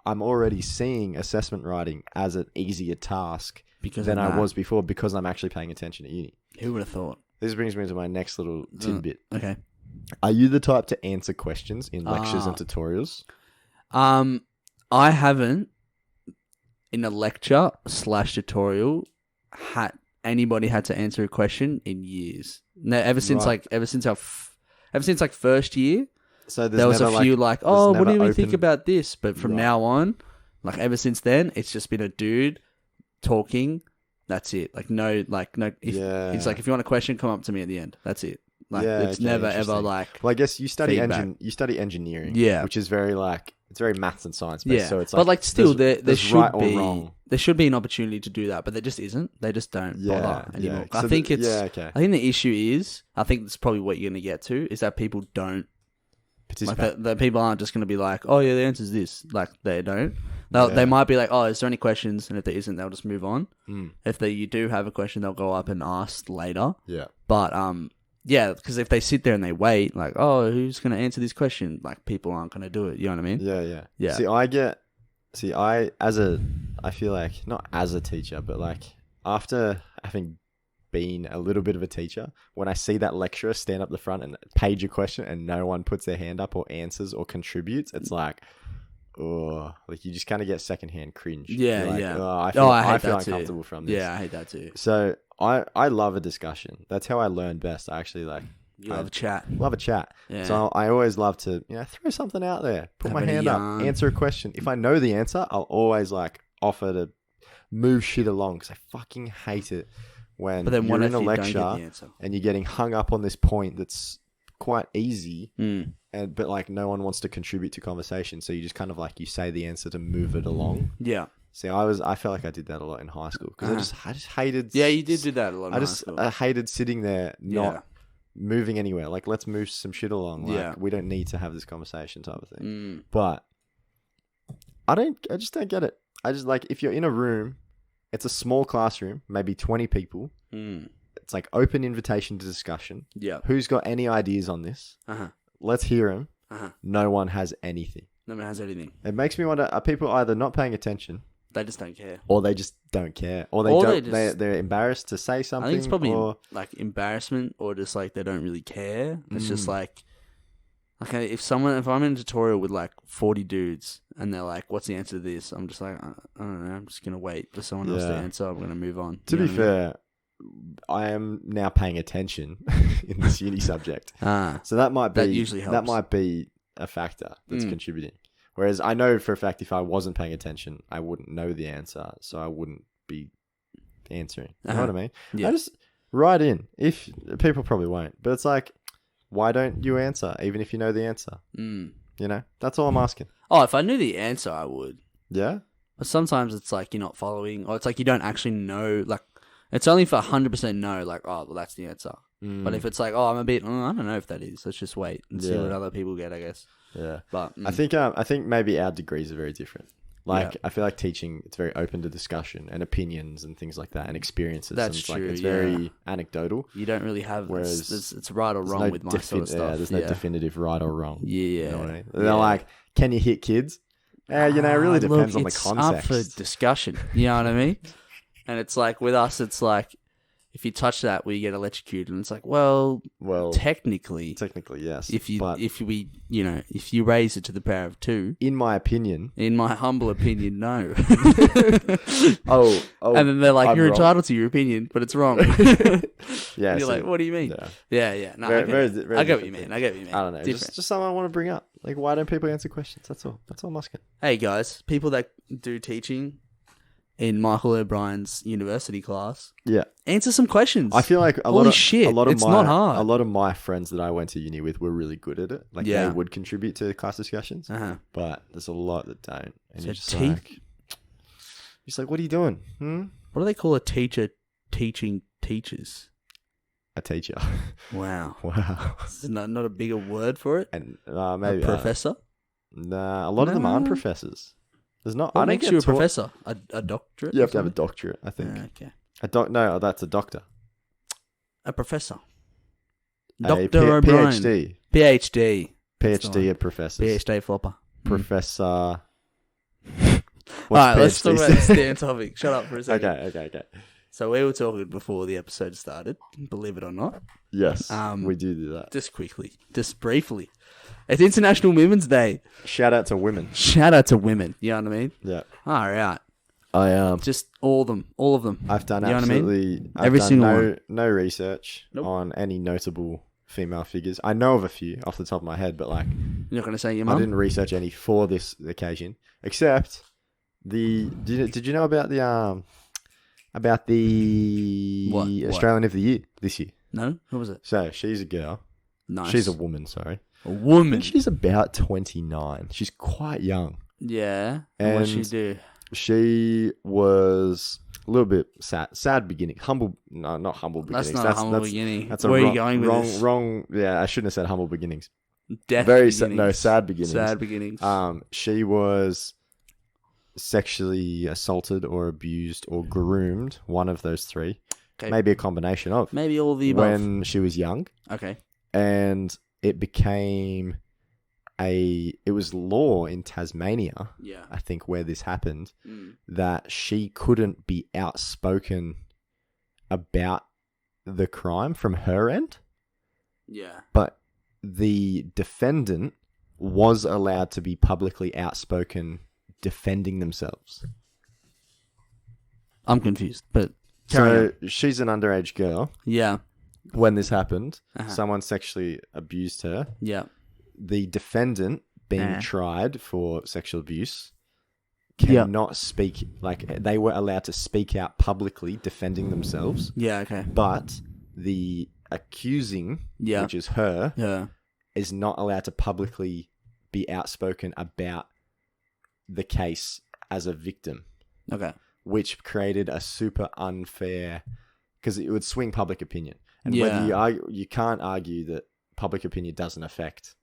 I'm already seeing assessment writing as an easier task than I was before because I'm actually paying attention at uni. Who would have thought? This brings me to my next little tidbit. Okay. Are you the type to answer questions in lectures and tutorials? I haven't in a lecture / tutorial had anybody had to answer a question in years. No, ever since ever since like first year, So there was a few like, oh, what do we think open- about this? But from Right. now on, like ever since then, it's just been a dude talking. That's it. Like no. Yeah. It's like if you want a question, come up to me at the end. That's it. Like Yeah, it's okay, never ever interesting. like. Well, I guess you study feedback. you study engineering, Yeah. which is very like it's very maths and science based. Yeah, So it's like, but like still, there there's should right or be wrong. there should be an opportunity to do that, but there just isn't. They just don't bother anymore. Yeah. I So think okay. I think the issue is, I think that's probably what you're going to get to, is that people don't Participate. like the people aren't just going to be like, oh yeah, the answer's this. Like they don't. Yeah. They might be like, oh, is there any questions? And if there isn't, they'll just move on. Mm. If you do have a question, they'll go up and ask later. Yeah. But yeah, because if they sit there and they wait, like, oh, who's going to answer this question? Like people aren't going to do it. You know what I mean? Yeah. Yeah. I feel like not as a teacher, but like after having been a little bit of a teacher, when I see that lecturer stand up the front and page a question and no one puts their hand up or answers or contributes, it's like, oh, like you just kind of get secondhand cringe. Yeah, You're like, yeah. Oh, I hate feel that too. uncomfortable from this. Yeah, I hate that too. So I love a discussion. That's how I learn best. I actually like You love a chat. love a chat. Yeah. So I always love to throw something out there, put my Have a hand up, yarn. answer a question. If I know the answer, I'll always like offer to move shit along because I fucking hate it when But then you're what in if a you don't get lecture the answer? and you're getting hung up on this point that's quite easy, Mm. but like no one wants to contribute to conversation. So you just kind of like you say the answer to move it along. Yeah. See, I felt like I did that a lot in high school because I just hated. Yeah, you did do that a lot in I high just school. I hated sitting there not Yeah. moving anywhere. Like, let's move some shit along. Like, Yeah. we don't need to have this conversation type of thing. Mm. But I just don't get it. I just like, if you're in a room, it's a small classroom, maybe 20 people. Mm. It's like open invitation to discussion. Yeah. Who's got any ideas on this? Uh-huh. Let's hear them. Uh-huh. No one has anything. No one has anything. It makes me wonder, are people either not paying attention They just don't care. or they just don't care? Or they're embarrassed to say something? I think it's probably or, like embarrassment or just like they don't really care. It's just Mm. like if I'm in a tutorial with like 40 dudes and they're like, what's the answer to this? I'm just like, I don't know. I'm just going to wait for someone else to Yeah. answer. I'm going to move on. to You be know what I mean? fair, I am now paying attention in this uni subject. Ah, So that might be That usually helps. That might be a factor that's Mm. contributing. Whereas I know for a fact if I wasn't paying attention, I wouldn't know the answer, so I wouldn't be answering. You know what I mean? Yeah. I just write in. If people probably won't, but it's like, why don't you answer even if you know the answer? Mm. You know, that's all I'm asking. Oh, if I knew the answer, I would. Yeah, But sometimes it's like you're not following, or it's like you don't actually know. Like it's only for 100% no. Like, oh, well, that's the answer. But if it's like, oh, I'm a bit, I don't know if that is. Let's just wait and see Yeah. what other people get. I guess. yeah. But I think maybe our degrees are very different. Like, Yeah. I feel like teaching, it's very open to discussion and opinions and things like that and experiences. That's and it's true, Like, it's yeah. very anecdotal. you don't really have. Whereas It's right or wrong with my sort of stuff. Yeah, there's no definitive right or wrong. Yeah. You know what I mean? Yeah. They're like, can you hit kids? It really depends on the it's context. up for discussion. You know what I mean? And it's like with us, it's like if you touch that, we get electrocuted, and it's like, well, technically, yes. if but if you raise it to the power of 2, in my opinion, in my humble opinion, no. oh, And then they're like, I'm you're wrong. entitled to your opinion, but it's wrong. Yeah, And you're so- like, what do you mean? Yeah. No, Very- I get very- it. very I get what you different mean. I get what you mean. I don't know. Different. Just something I want to bring up. Like, why don't people answer questions? That's all. That's all I'm asking. Hey guys, people that do teaching in Michael O'Brien's university class, Yeah. answer some questions. I feel like Holy shit, it's not hard. A lot of my friends that I went to uni with were really good at it. Like, Yeah. they would contribute to class discussions, Uh-huh. but there's a lot that don't. And So you're just te- like, what are you doing? What do they call a teacher teaching teachers? A teacher. Wow. Wow. Is there not a bigger word for it? And A maybe professor? Nah, a lot of them aren't No. professors. There's not. What I don't makes get you a taught- professor? A doctorate? You have to or have a something? doctorate, I think. Okay. No, that's a doctor. A professor. A Dr. O'Brien. PhD. PhD. PhD at professors. PhD flopper. Professor. All What's right, let's talk PhD about this damn topic. Shut up for a second. Okay. So we were talking before the episode started, believe it or not. Yes, Um, we do that. Just quickly, just briefly. It's International Women's Day. Shout out to women. Shout out to women. You know what I mean? Yeah, All right. I Just all of them. I've done You know what I mean? absolutely Every I've done single one. no research Nope. on any notable female figures. I know of a few off the top of my head, but like You're not going to say your I mum? didn't research any for this occasion, except did you know about the What? Australian of the Year this year? No? Who was it? So she's a girl. Nice. She's a woman, sorry. A I woman. think she's about 29. She's quite young. Yeah. And what did she And do? she was a little bit sad beginning. Not humble beginnings. That's not a humble beginning. That's a Where wrong, are you going with this? wrong. Yeah, I shouldn't have said humble beginnings. Death Very beginnings. sad beginnings. Sad beginnings. She was sexually assaulted or abused or groomed, one of those three. Okay. Maybe a combination of. Maybe all of the above. When she was young. Okay. And it became it was law in Tasmania, Yeah. I think, where this happened, that she couldn't be outspoken about the crime from her end, Yeah. but the defendant was allowed to be publicly outspoken defending themselves. I'm confused, but carry on. She's an underage girl. Yeah. When this happened, Uh-huh. someone sexually abused her. Yeah. The defendant being Uh. tried for sexual abuse Yeah. cannot speak, like they were allowed to speak out publicly defending themselves, Yeah. Okay. but the accusing, Yeah. which is her, Yeah. is not allowed to publicly be outspoken about the case as a victim, Okay. which created a super unfair, because it would swing public opinion. And Yeah. whether you can't argue that public opinion doesn't affect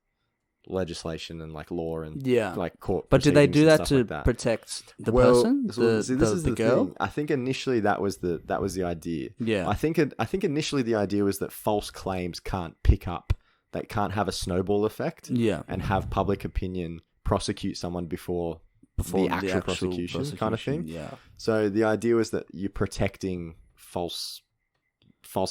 legislation and like law and Yeah. like court. But did they do proceedings and that stuff to like that. protect the Well, person? so see, this is the girl? thing. I think initially that was the idea. Yeah. I think initially the idea was that false claims can't pick up. They can't have a snowball effect Yeah. and have public opinion prosecute someone before the actual prosecution kind of thing. Yeah. So the idea was that you're protecting false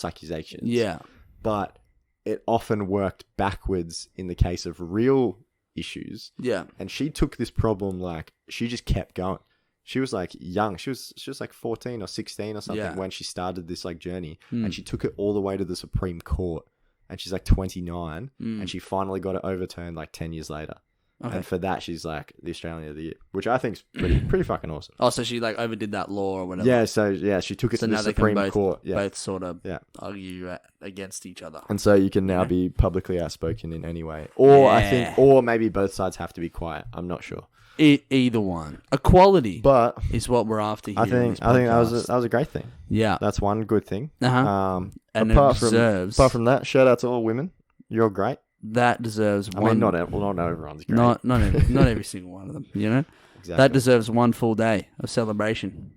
accusations. Yeah. But it often worked backwards in the case of real issues. Yeah. And she took this problem, like, she just kept going. She was like young. She was like 14 or 16 or something Yeah. when she started this like journey, and she took it all the way to the Supreme Court. And she's like 29, and she finally got it overturned like 10 years later. Okay. And for that, she's like the Australian of the Year, which I think's pretty fucking awesome. Oh, so she like overdid that law or whatever. Yeah, so yeah, she took it So to now the they Supreme can Court. Yeah. both sort of Yeah. argue against each other. And so you can now be publicly outspoken in any way. Or I think, Yeah. or maybe both sides have to be quiet. I'm not sure. Either one. Equality But is what we're after here. I in think this that was a great thing. yeah. That's one good thing. Uh-huh. And apart it deserves apart from that, shout out to all women. You're great. that deserves I one. mean, not everyone's great. not every single one of them. You know, exactly. that deserves one full day of celebration.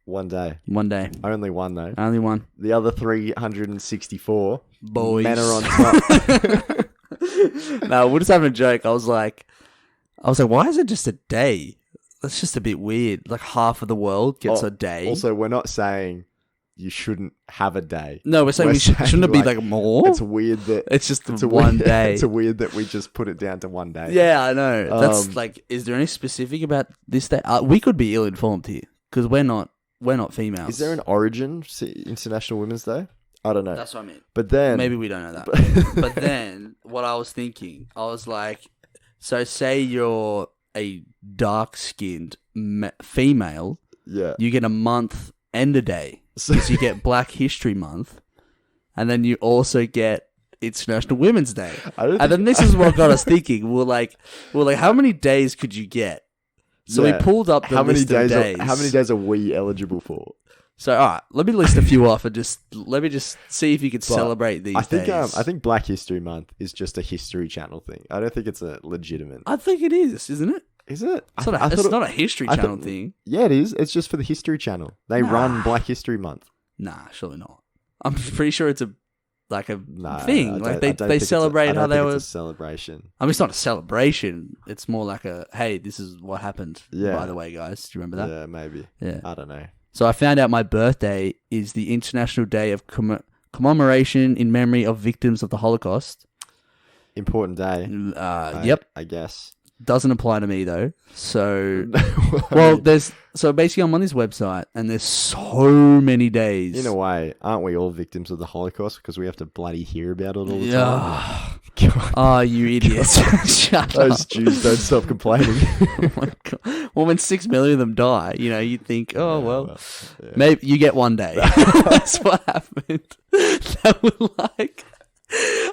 One day. One day, Only one though. only one. The other 364 Boys, men are on top. No, we're just having a joke. I was like, why is it just a day? That's just a bit weird. Like half of the world gets a day. Also, we're not saying you shouldn't have a day. No, we're saying we're shouldn't it be like, like more? It's weird that It's just it's a one weird, day. It's a weird that we just put it down to one day. Yeah, I know. That's Um, like, is there any specific about this day? We could be ill-informed here because we're not females. Is there an origin to International Women's Day? I don't know. That's what I mean. But then Maybe we don't know that. But then, what I was thinking, I was like, so say you're a dark-skinned female, yeah. you get a month and a day because you get Black History Month, and then you also get International Women's Day. And then this is what got us thinking. We're like, how many days could you get? So we pulled up the list of days. How many days are we eligible for? So, all right, let me list a few off and let me just see if you could celebrate these days. I think Black History Month is just a History Channel thing. I don't think it's a legitimate. I think it is, isn't it? Is it? It's not a History Channel thing. Yeah, it is. It's just for the History Channel. They run Black History Month. Nah, surely not. I'm pretty sure it's a thing. Like I don't they think celebrate how they were. It's a celebration. I mean, it's not a celebration. It's more like a, hey, this is what happened. Yeah. By the way, guys, do you remember that? Yeah, maybe. Yeah. I don't know. So I found out my birthday is the International Day of Commemoration in Memory of Victims of the Holocaust. Important day. Yep. I guess. Doesn't apply to me though. So, so basically I'm on this website and there's so many days. In a way, aren't we all victims of the Holocaust because we have to bloody hear about it all the time? Yeah. Oh, you idiots. Shut up. Those Jews don't stop complaining. Oh my God. Well, when 6 million of them die, you think, maybe you get one day. That's what happened. They were like,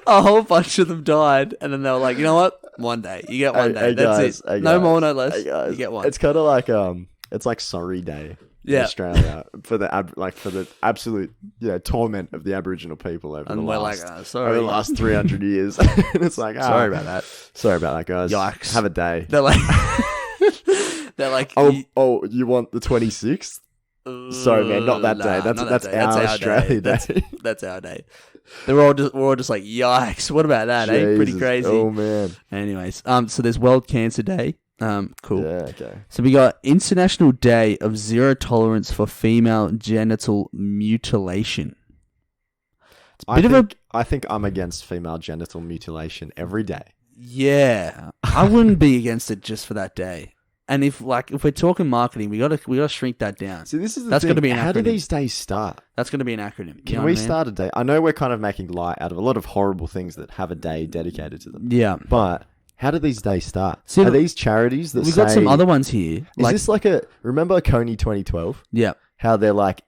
a whole bunch of them died, and then they were like, you know what? One day. You get one day. That's it. No more, no less. You get one. It's kind of like, it's like Sorry Day. In Australia for the absolute torment of the Aboriginal people over the last 300 years. And it's like, sorry about that, guys. Yikes. Have a day. They're like, you want the 26th? Sorry, man, not that day. That's our Australia day. That's our day. We're all just like, yikes! What about that? Jesus. Pretty crazy. Oh man. Anyways, so there's World Cancer Day. Cool. Yeah, okay. So we got International Day of Zero Tolerance for Female Genital Mutilation. I think I'm against female genital mutilation every day. Yeah, I wouldn't be against it just for that day. And if we're talking marketing, we gotta shrink that down. See, this is that's thing. Gonna be an acronym. How do these days start? That's gonna be an acronym. Can we start a day? I know we're kind of making light out of a lot of horrible things that have a day dedicated to them. Yeah, but how do these days start? See, are these charities that we've got some other ones here? Is this like remember Coney 2012? Yeah. How they're like,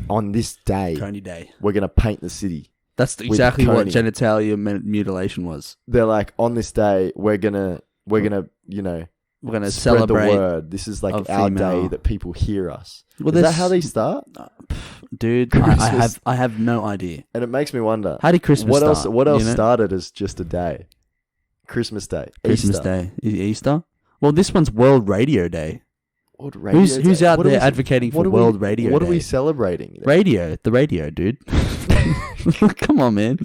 on this day, Coney Day, we're gonna paint the city. That's exactly what genitalia mutilation was. They're like, on this day, we're gonna celebrate the word. This is like our day that people hear us. Well, is that how they start? Dude, I have no idea. And it makes me wonder. How did Christmas start? What else started as just a day? Christmas Day. Christmas Day. Easter? Well, this one's World Radio Day. World Radio Day? Who's out there advocating for World Radio Day? What are we celebrating? The radio, dude. Come on, man.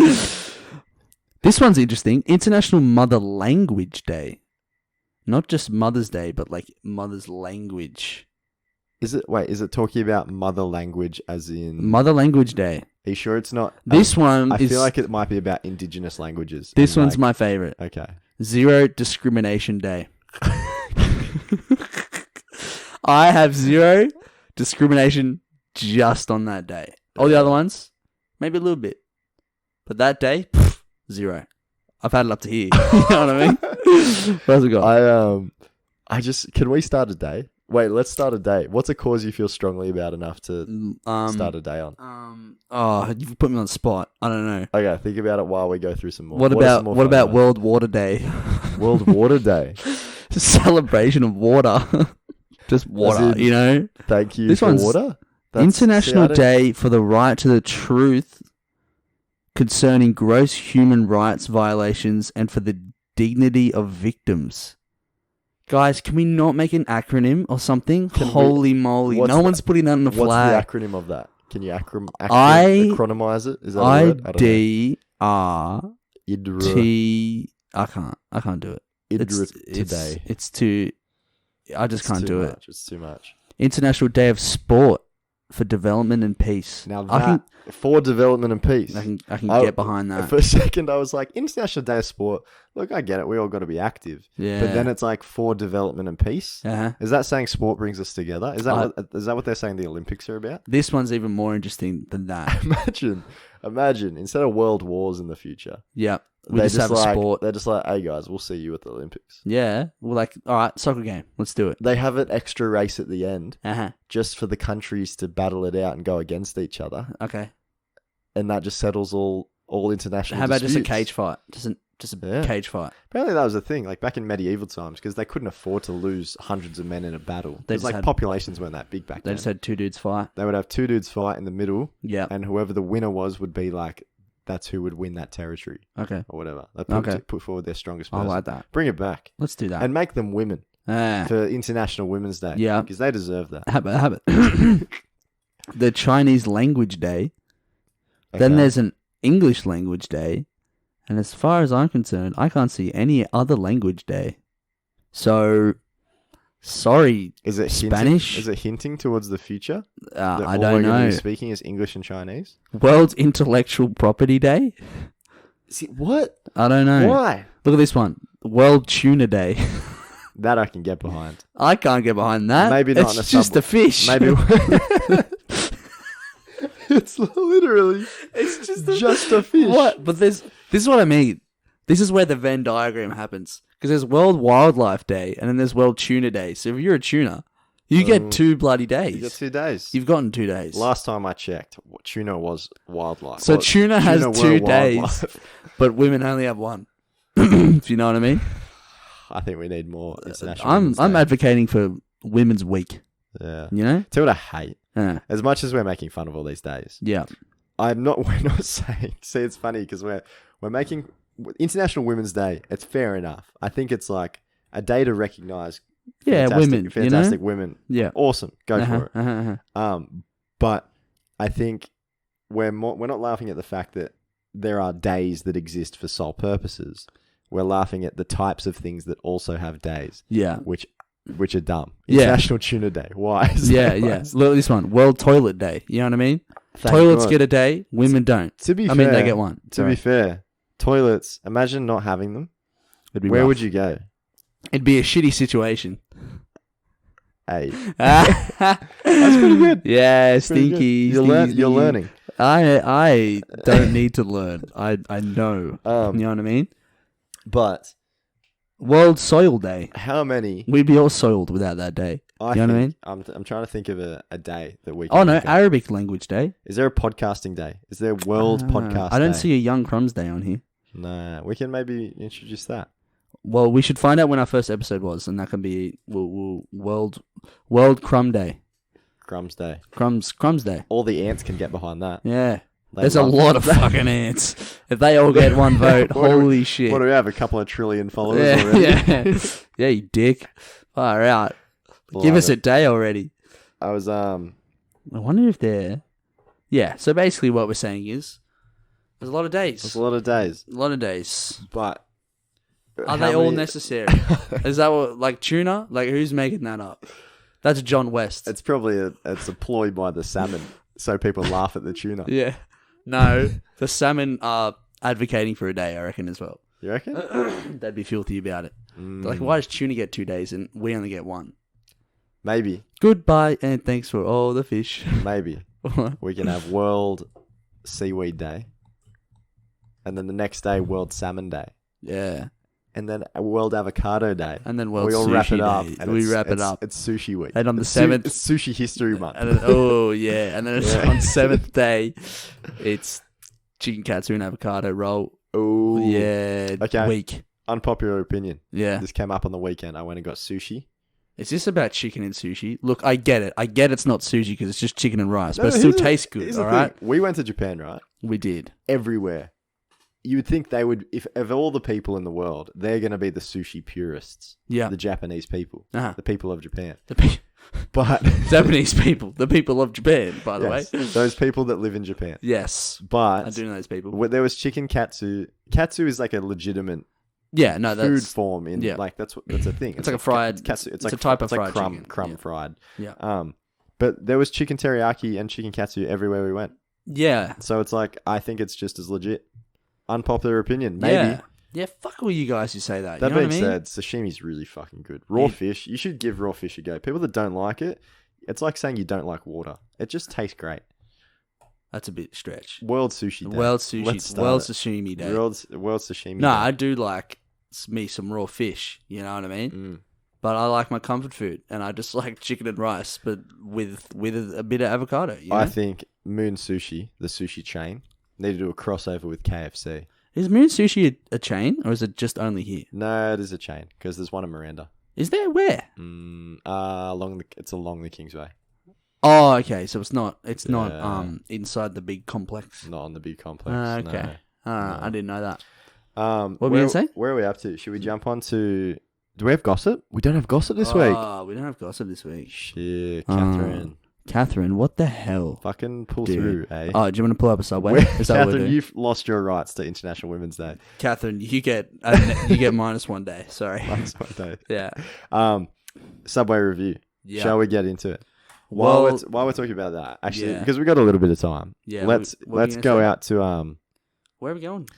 This one's interesting. International Mother Language Day. Not just Mother's Day, but like mother's language. Is it talking about mother language as in... Mother Language Day. Are you sure it's not... This one I feel like it might be about indigenous languages. This one's my favorite. Okay. Zero Discrimination Day. I have zero discrimination just on that day. All the other ones, maybe a little bit. But that day, zero. I've had it up to here. You know what I mean? What else we got? Can we start a day? Wait, let's start a day. What's a cause you feel strongly about enough to start a day on? You've put me on the spot. I don't know. Okay, think about it while we go through some more. What about World Water Day? World Water Day. Celebration of water. Just water, Thank you this for one's water. International Day for the Right to the Truth concerning gross human rights violations and for the dignity of victims. Guys, can we not make an acronym or something? Holy moly. No one's putting that on the flag. What's the acronym of that? Can you acronymize it? Is that a word? IDRT. I can't do it. Today. It's too... I just can't do it. It's too much. International Day of Sport for Development and Peace. Now for development and peace. I can get behind that. For a second, I was like, International Day of Sport. Look, I get it. We all got to be active. Yeah. But then it's like for development and peace. Uh-huh. Is that saying sport brings us together? Is that what they're saying the Olympics are about? This one's even more interesting than that. Imagine instead of world wars in the future. Yeah. We just have a sport. They're just like, hey guys, we'll see you at the Olympics. Yeah. We're like, all right, soccer game. Let's do it. They have an extra race at the end Uh-huh. just for the countries to battle it out and go against each other. Okay. And that just settles all international How about disputes. just a cage fight? Just a cage fight. Apparently that was a thing, like back in medieval times, because they couldn't afford to lose hundreds of men in a battle. Because populations weren't that big back then. They just had two dudes fight. They would have two dudes fight in the middle. Yeah. And whoever the winner was would be like, that's who would win that territory. Okay. Or whatever. They put forward their strongest person. I like that. Bring it back. Let's do that. And make them women. For International Women's Day. Yeah. Because they deserve that. Have it. The Chinese Language Day. Okay. Then there's an English Language Day. And as far as I'm concerned, I can't see any other language day. So, sorry, is it Spanish? Is it hinting towards the future? I don't know. Speaking is English and Chinese. World Intellectual Property Day. See, what? I don't know. Why? Look at this one. World Tuna Day. That I can get behind. I can't get behind that. Maybe not It's in a just a fish. Maybe it's literally it's just a fish. What? But this is what I mean. This is where the Venn diagram happens. Because there's World Wildlife Day and then there's World Tuna Day. So if you're a tuna, you get 2 bloody days. You got 2 days. You've gotten 2 days. Last time I checked, tuna was wildlife. So tuna has 2 days, wildlife. but women only have 1. If you know what I mean. I think we need more international. I'm advocating for Women's Week. Yeah. You know? Tell you what I hate. Yeah. As much as we're making fun of all these days. Yeah. We're not saying. See, it's funny because we're making International Women's Day. It's fair enough. I think it's like a day to recognize. Women. Fantastic women. Yeah. Awesome. Go for it. But I think we're not laughing at the fact that there are days that exist for sole purposes. We're laughing at the types of things that also have days. Yeah. Which are dumb. Yeah. International Tuna Day. Why? Yeah. Look at this one. World Toilet Day. You know what I mean? Toilets get a day. Women don't. To be fair, I mean, they get one. To be fair, toilets. Imagine not having them. Where would you go? It'd be a shitty situation. Hey, that's pretty good. Yeah, stinky. You're learning. I don't need to learn. I know. You know what I mean? But World Soil Day. How many? We'd be all soiled without that day. You know what I mean? I'm trying to think of a day that we can. Oh no, Arabic Language Day. Is there a podcasting day? Is there World Podcast Day? I don't see a Young Crumbs Day on here. Nah, we can maybe introduce that. Well, we should find out when our first episode was, and that can be World Crumb Day. Crumbs Day. Crumbs Day. All the ants can get behind that. Yeah. There's a lot of fucking ants. If they all get one vote, holy shit. What do we have? A couple of trillion followers already? Yeah, you dick. Far out. Give us a day already. I wonder if they're... Yeah, so basically what we're saying is there's a lot of days. There's a lot of days. A lot of days. But... Are they all necessary? Is that what... Like tuna? Like who's making that up? That's John West. It's probably it's a ploy by the salmon so people laugh at the tuna. Yeah. No, the salmon are advocating for a day, I reckon, as well. You reckon? They'd be filthy about it. Like, why does tuna get 2 days and we only get 1? Maybe. Goodbye and thanks for all the fish. Maybe. We can have World Seaweed Day. And then the next day, World Salmon Day. Yeah. And then a World Avocado Day. And then World we all Sushi wrap it Day. up. We wrap it up. It's Sushi Week. And on the 7th... It's Sushi History Month. And then, oh, yeah. And then on 7th day, it's chicken katsu and avocado roll. Oh. Yeah. Okay. Week. Unpopular opinion. Yeah. This came up on the weekend. I went and got sushi. Is this about chicken and sushi? Look, I get it. I get it's not sushi because it's just chicken and rice. But it still tastes good, all right? We went to Japan, right? We did. Everywhere. You would think they would, if of all the people in the world, they're going to be the sushi purists. Yeah. The Japanese people. Uh-huh. The people of Japan. But Japanese people. The people of Japan, by the way. Those people that live in Japan. Yes. But I do know those people. There was chicken katsu. Katsu is like a legitimate food form in like that's a thing. It's like a fried katsu. It's like a type of fried chicken. crumb fried. Yeah. But there was chicken teriyaki and chicken katsu everywhere we went. Yeah. So it's like I think it's just as legit. Unpopular opinion, maybe. Yeah, fuck all you guys who say that. That you know being what I mean? said, sashimi's really fucking good. Raw fish, you should give raw fish a go. People that don't like it, it's like saying you don't like water. It just tastes great. That's a bit stretch. World Sushi Day. World Sashimi Day. World Sashimi Day. No, I do like me some raw fish. You know what I mean? But I like my comfort food, and I just like chicken and rice, but with a bit of avocado. You know? I think Moon Sushi, the sushi chain, need to do a crossover with KFC. Is Moon Sushi a chain, or is it just only here? No, it is a chain because there's one in Miranda. Is there? Where? It's along the Kingsway. Oh, okay. So it's not inside the big complex. Not on the big complex. Okay. No. I didn't know that. What were you gonna say? Where are we up to? Should we jump on to? Do we have gossip? We don't have gossip this week. Oh, we don't have gossip this week. Shit, Catherine, what the hell? Fucking pull through, eh? Oh, do you want to pull up a subway? Catherine, you've lost your rights to International Women's Day. Catherine, you get -1 day. Sorry. -1 day. Yeah. Subway review. Yeah. Shall we get into it? While we're talking about that, actually, because we got a little bit of time. Yeah. Let's go out to Where are we going?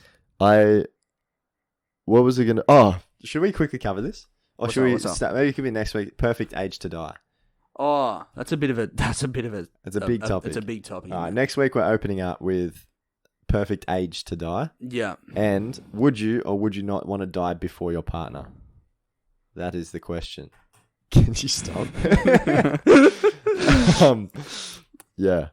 what was it gonna? Oh, should we quickly cover this? Or What's should up, we what's up? start? Maybe it could be next week. Perfect age to die. Oh, that's a bit of a. It's a big topic. It's a big topic. All right, next week we're opening up with perfect age to die. Yeah. And would you or would you not want to die before your partner? That is the question. Can you stop? Yeah.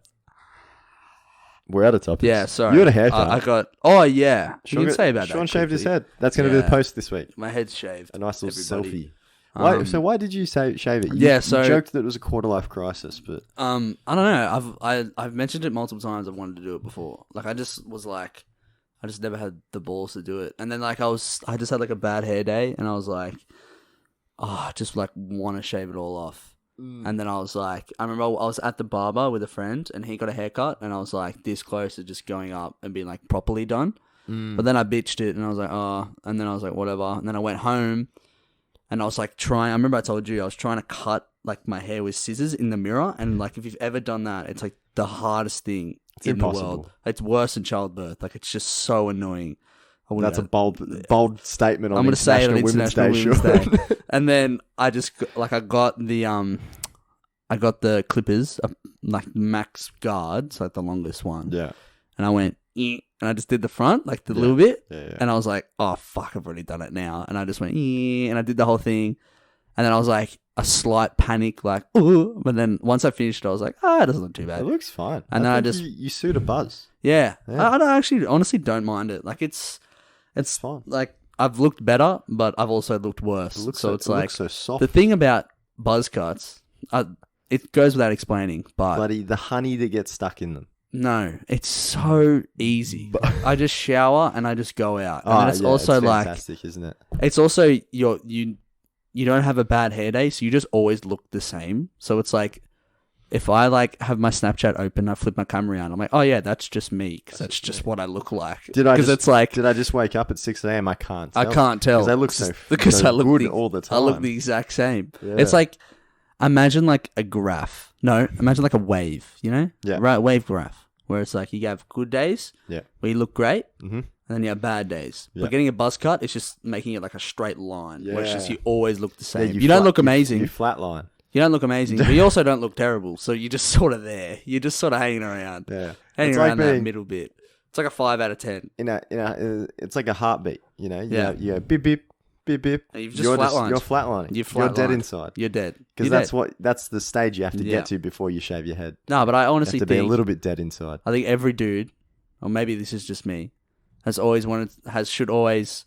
We're out of topics. Yeah, sorry. You had a haircut. I got. Oh yeah. Sean You can say about Sean that. shaved his quickly. head. That's going to be the Yeah. post this week. My head's shaved. A nice little Everybody. selfie. Why, so why did you shave it? You joked that it was a quarter life crisis, but I don't know. I've mentioned it multiple times. I've wanted to do it before. Like I just was like, I just never had the balls to do it. And then like I just had like a bad hair day, and I was like, I just like want to shave it all off. And then I was like, I remember I was at the barber with a friend, and he got a haircut, and I was like this close to just going up and being like properly done. But then I bitched it, and I was like, and then I was like, whatever. And then I went home. And I was like I remember I told you I was trying to cut like my hair with scissors in the mirror. And like if you've ever done that, it's like the hardest thing in the world. It's worse than childbirth. Like it's just so annoying. that's a bold statement on I'm going to say it on International International Women's Women's Day. Day. And then I just like I got the clippers, like max guards, like the longest one. Yeah. And I went, and I just did the front, like the little bit. Yeah. And I was like, oh, fuck, I've already done it now. And I just went, and I did the whole thing. And then I was like, a slight panic, like, ooh. But then once I finished, I was like, it doesn't look too bad. It looks fine. And then I think just... You suit a buzz. Yeah. Yeah. I don't actually, honestly don't mind it. Like, it's fine. like, I've looked better, but I've also looked worse. It looks so it's like, looks so soft. the thing about buzz cuts, it goes without explaining, but... Bloody the honey that gets stuck in them. No, it's so easy. I just shower and I just go out. And then it's also it's like fantastic, isn't it? it's also you don't have a bad hair day, so you just always look the same. So it's like if I like have my Snapchat open, I flip my camera around. I'm like, oh yeah, that's just me because that's just what I look like. Did I just wake up at 6 a.m? I can't tell. I can't tell because I look so good all the time. I look the exact same. Yeah. It's like imagine like a graph. No, imagine like a wave. You know, Yeah. right? Wave graph. Where it's like you have good days, Yeah. where you look great, Mhm. and then you have bad days. Yeah. But getting a buzz cut is just making it like a straight line, where it's just Yeah. you always look the Yeah, same. You don't look amazing. You flatline. You don't look amazing, but you also don't look terrible. So you're just sort of there. You're just sort of hanging around, Yeah. hanging It's around like that being- middle bit. It's like a 5 out of 10. It's like a heartbeat. You know. Yeah. You go beep beep beep beep. And you've just You're flatlined. You're flatlining. You're You're dead flatlined. inside. You're dead. Because You're dead. that's the stage you have to Yeah. get to before you shave your head. No, but I You honestly have to be a think little bit dead inside. I think every dude, or maybe this is just me, should always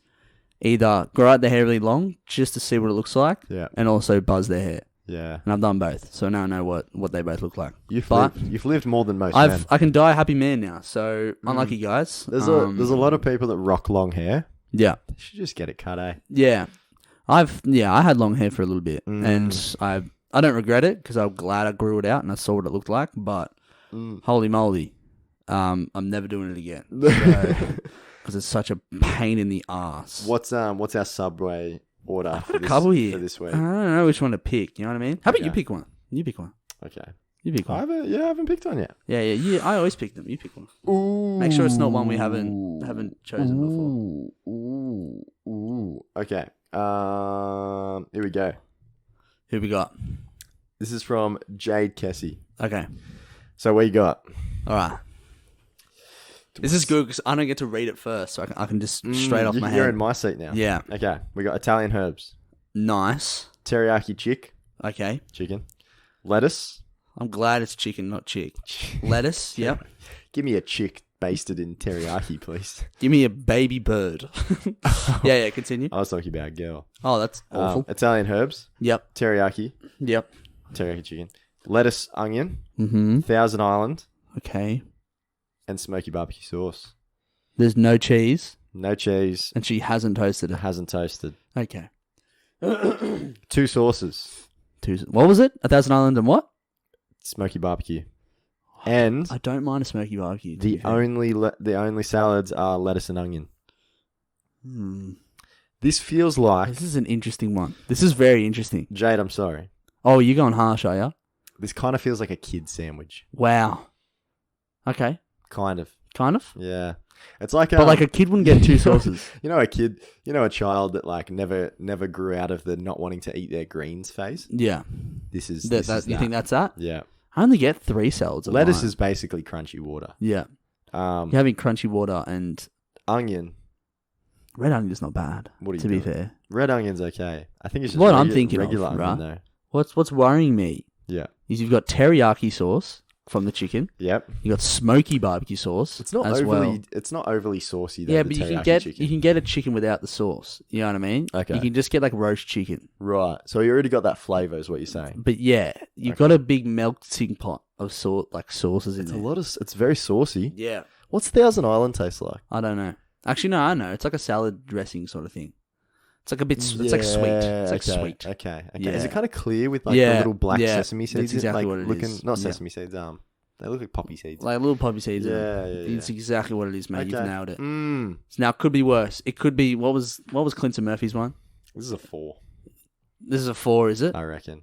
either grow out their hair really long just to see what it looks like, Yeah. and also buzz their hair. Yeah. And I've done both, so now I know what they both look like. You've But lived more than most men. I can die a happy man now, so unlike you guys. There's a lot of people that rock long hair. Yeah, They should just get it cut, eh? yeah. I had long hair for a little bit, and I don't regret it because I'm glad I grew it out and I saw what it looked like. But holy moly, I'm never doing it again because it's such a pain in the ass. What's our Subway order for this week? I don't know which one to pick. You know what I mean? How about you Okay. pick one? You pick one. Okay. You pick I one. haven't picked one yet. Yeah. I always pick them. You pick one. Ooh. Make sure it's not one we haven't chosen before. Ooh. Okay. Here we go. Who we got? This is from Jade Kessie. Okay. So we got. All right. This is good because I don't get to read it first, so I can just straight off my You're head. in my seat now. Yeah. Okay. We got Italian herbs, Nice. teriyaki Okay. chicken, lettuce. I'm glad it's chicken, not chick. Lettuce. Yep. Give me a chick basted in teriyaki, please. Give me a baby bird. Yeah. Continue. I was talking about a girl. Oh, that's awful. Italian herbs, Yep. teriyaki chicken, lettuce, onion, Mm-hmm. Thousand Island, Okay. and smoky barbecue sauce. There's no cheese, No cheese. and she hasn't toasted It it. hasn't toasted. Okay. 2 sauces. What was it? 1,000 Island and what? Smoky barbecue. And I don't mind a smoky barbecue. to be the fair. only salads are lettuce and onion. Hmm. This feels like This is an interesting one. This is very interesting. Jade, I'm sorry. Oh, you're going harsh, are you? This kind of feels like a kid sandwich. Wow. Okay. Kind of. Kind of. Yeah. It's like But like a kid wouldn't get two sauces. a child that like never grew out of the not wanting to eat their greens phase. Yeah. This is You that. think that's that? Yeah. I only get 3 salads. Lettuce is basically crunchy water. Yeah. You're having crunchy water and onion. red onion's not bad. What are you to doing? be fair? Red onion's okay. I think it's just What I'm thinking of, regular right? onion though. What's worrying me Yeah. is you've got teriyaki sauce from the chicken. Yep. You got smoky barbecue sauce. It's not as overly. well. It's not overly saucy though. Yeah, the but you can teriyaki chicken. you can get a chicken without the sauce. You know what I mean? Okay. You can just get like roast chicken. Right. So you already got that flavour, is what you're saying. But yeah, you've got a big melting pot of sauces in It's there. It's very saucy. Yeah. What's Thousand Island taste like? I don't know. Actually, no, I know. It's like a salad dressing sort of thing. It's like a bit. It's like sweet. It's like okay, sweet. Okay. Yeah. Is it kind of clear with like the little black sesame seeds? That's exactly like what it looking, is. Not Yeah. sesame seeds. They look like poppy seeds. Like little poppy seeds. in Yeah, it. yeah. It's exactly what it is, mate. You've Okay. nailed it. Mm. So now it could be worse. It could be what was Clinton Murphy's one? This is a 4, This is a 4, is it? I reckon.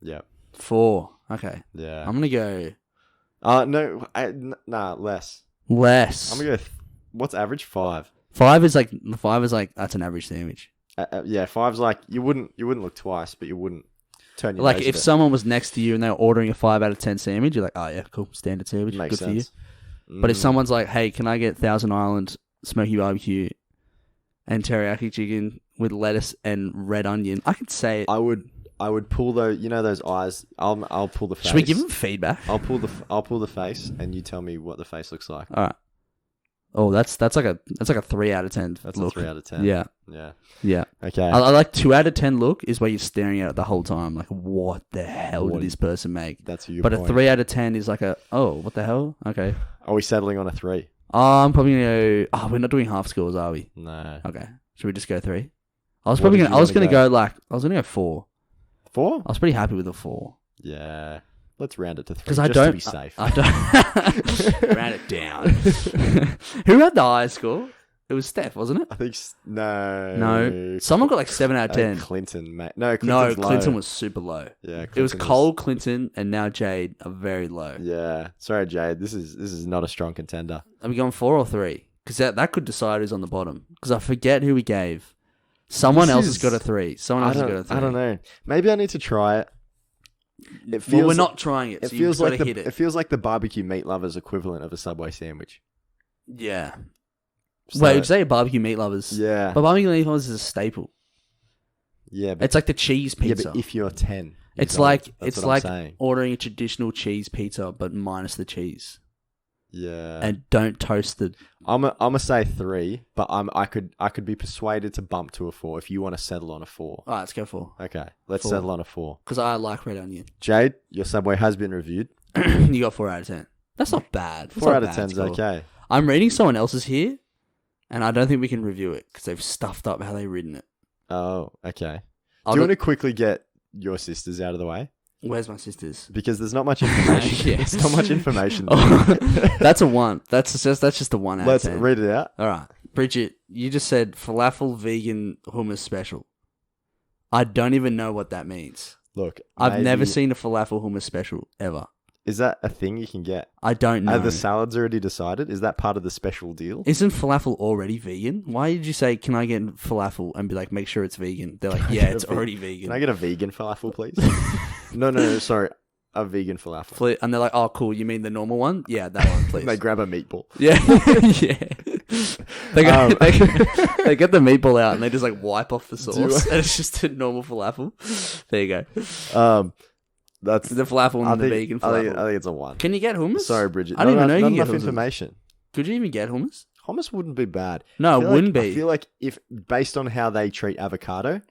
Yeah. 4. Okay. Yeah. I'm gonna go No. Nah. Less. less. I'm gonna go. What's average? 5. 5 is like that's an average sandwich. Yeah. 5's like you wouldn't look twice, but you wouldn't turn your Like nose if at it. someone was next to you and they were ordering a 5 out of 10 sandwich, you're like, oh yeah, cool, standard sandwich, Makes good for you. sense. But if someone's like, hey, can I get Thousand Island smoky barbecue and teriyaki chicken with lettuce and red onion, I could say it. I would pull those eyes. I'll pull the face. Should we give them feedback? I'll pull the face, and you tell me what the face looks like. All right. Oh, that's like a 3 out of 10. That's look. a 3 out of 10. Yeah. Yeah. Okay. I like 2 out of 10 look is where you're staring at it the whole time. Like, what the hell did this person make? That's your But point. a 3 out of 10 is like what the hell? Okay. Are we settling on a 3? I'm probably going to go, we're not doing half scores, are we? No. Okay. Should we just go 3? I was What probably did going you I was wanna going to go? go I was going to go 4. 4? I was pretty happy with a 4. Yeah. Let's round it to 3. Because just I don't. to be safe. I don't. Round it down. Who had the highest score? It was Steph, wasn't it? I think no. No. Someone got like 7 out of 10. Clinton, mate. No, No, Clinton's low. Clinton was super low. Yeah. It was Clinton Cole, Clinton, and now Jade are very low. Yeah. Sorry, Jade. This is not a strong contender. Are we going 4 or 3? Because that could decide who's on the bottom. Because I forget who we gave. Someone This else has is- got a 3. Someone else has got a 3. I don't know. Maybe I need to try it. It feels Well, we're not trying it. It So feels you've got like to hit it. it feels like the barbecue meat lovers equivalent of a Subway sandwich. Yeah. So- Wait, would you say barbecue meat lovers? Yeah. But barbecue meat lovers is a staple. Yeah. But, It's like the cheese yeah, pizza. but if you're 10, It's is all- like that's it's what I'm like saying. ordering a traditional cheese pizza but minus the cheese, Yeah. and don't toast the. I'm a say 3, but I could be persuaded to bump to a 4 if you want to settle on a 4. All right, let's go 4 Okay, let's 4. settle on a 4. because I like red onion. Jade, your Subway has been reviewed. You got 4 out of 10. That's not bad. That's 4 not out of bad 10 is score. okay. I'm reading someone else's here, and I don't think we can review it because they've stuffed up how they've written it. Oh, okay. I'll Do you go- want to quickly get your sisters out of the way? Where's my sisters? Because there's not much information. Yeah. There's not much information. That's a 1. That's just a 1 out Let's of 10. read it out. All right, Bridget, you just said falafel vegan hummus special. I don't even know what that means. Look, I've never maybe- seen a falafel hummus special ever. Is that a thing you can get? I don't know. Are the salads already decided? Is that part of the special deal? Isn't falafel already vegan? Why did you say, can I get falafel and be like, make sure it's vegan? They're like, yeah, it's already vegan. Can I get a vegan falafel, please? No, sorry. A vegan falafel. And they're like, oh, cool. You mean the normal one? Yeah, that one, please. They grab a meatball. Yeah. Yeah. They get the meatball out and they just like wipe off the sauce. And it's just a normal falafel. There you go. That's The falafel I and the think, vegan I falafel. think it's a 1. Can you get hummus? Sorry, Bridget. I didn't even Not know you enough- could not get enough hummus. information. Could you even get hummus? Hummus wouldn't be bad. No, I it feel wouldn't like, be. I feel like if based on how they treat avocado,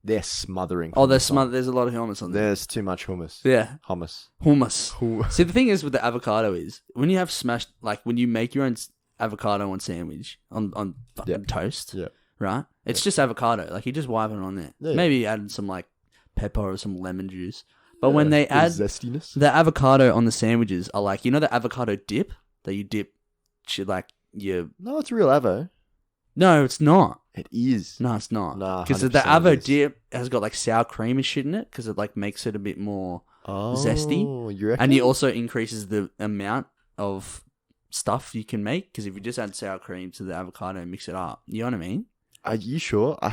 they're smothering. Oh, hummus on. there's a lot of hummus on there. There's too much hummus. Yeah. Hummus. Hummus. See, the thing is with the avocado is when you have smashed, like when you make your own avocado on sandwich on fucking Yeah. toast, Yeah. right? It's just avocado. Like you just wipe it on there. Yeah. Maybe add some like pepper or some lemon juice. But when they Bit of add zestiness. the avocado on the sandwiches are like, you know, the avocado dip that you dip, like you. No, it's real avo. No, it's not. It is. No, it's not. Nah, Because 100% the avo it is. dip has got like sour cream and shit in it because it like makes it a bit more Oh, zesty. You reckon? And it also increases the amount of stuff you can make. Because if you just add sour cream to the avocado and mix it up, you know what I mean? Are you sure? I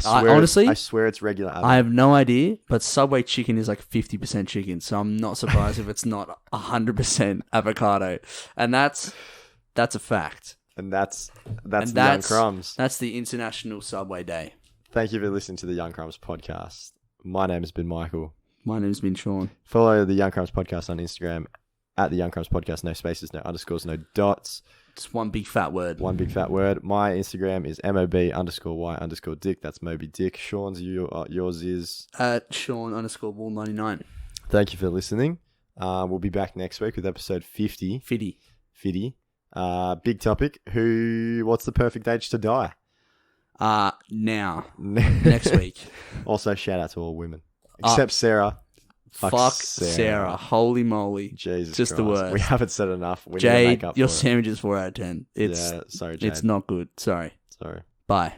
swear it's regular avocado. I have no idea, but Subway chicken is like 50% chicken, so I'm not surprised if it's not 100% avocado, and that's a fact. And that's the Young Crumbs. That's the International Subway Day. Thank you for listening to the Young Crumbs podcast. My name has been Michael. My name's been Sean. Follow the Young Crumbs podcast on Instagram at the Young Crumbs podcast. No spaces, no underscores, no dots. Just one big fat word. One big fat word. My Instagram is MOB_Y_Dick. That's Moby Dick. Sean's, yours is? At Sean_Wool99. Thank you for listening. We'll be back next week with episode 50. 50. Big topic. What's the perfect age to die? Now. Next week. Also, shout out to all women. Except Sarah. Fuck Sarah. Holy moly. Jesus Just Christ. the worst. We haven't said enough. We need to Jade, make up your for it. sandwich is 4 out of 10. Sorry, Jade. It's not good. Sorry. Sorry. Bye.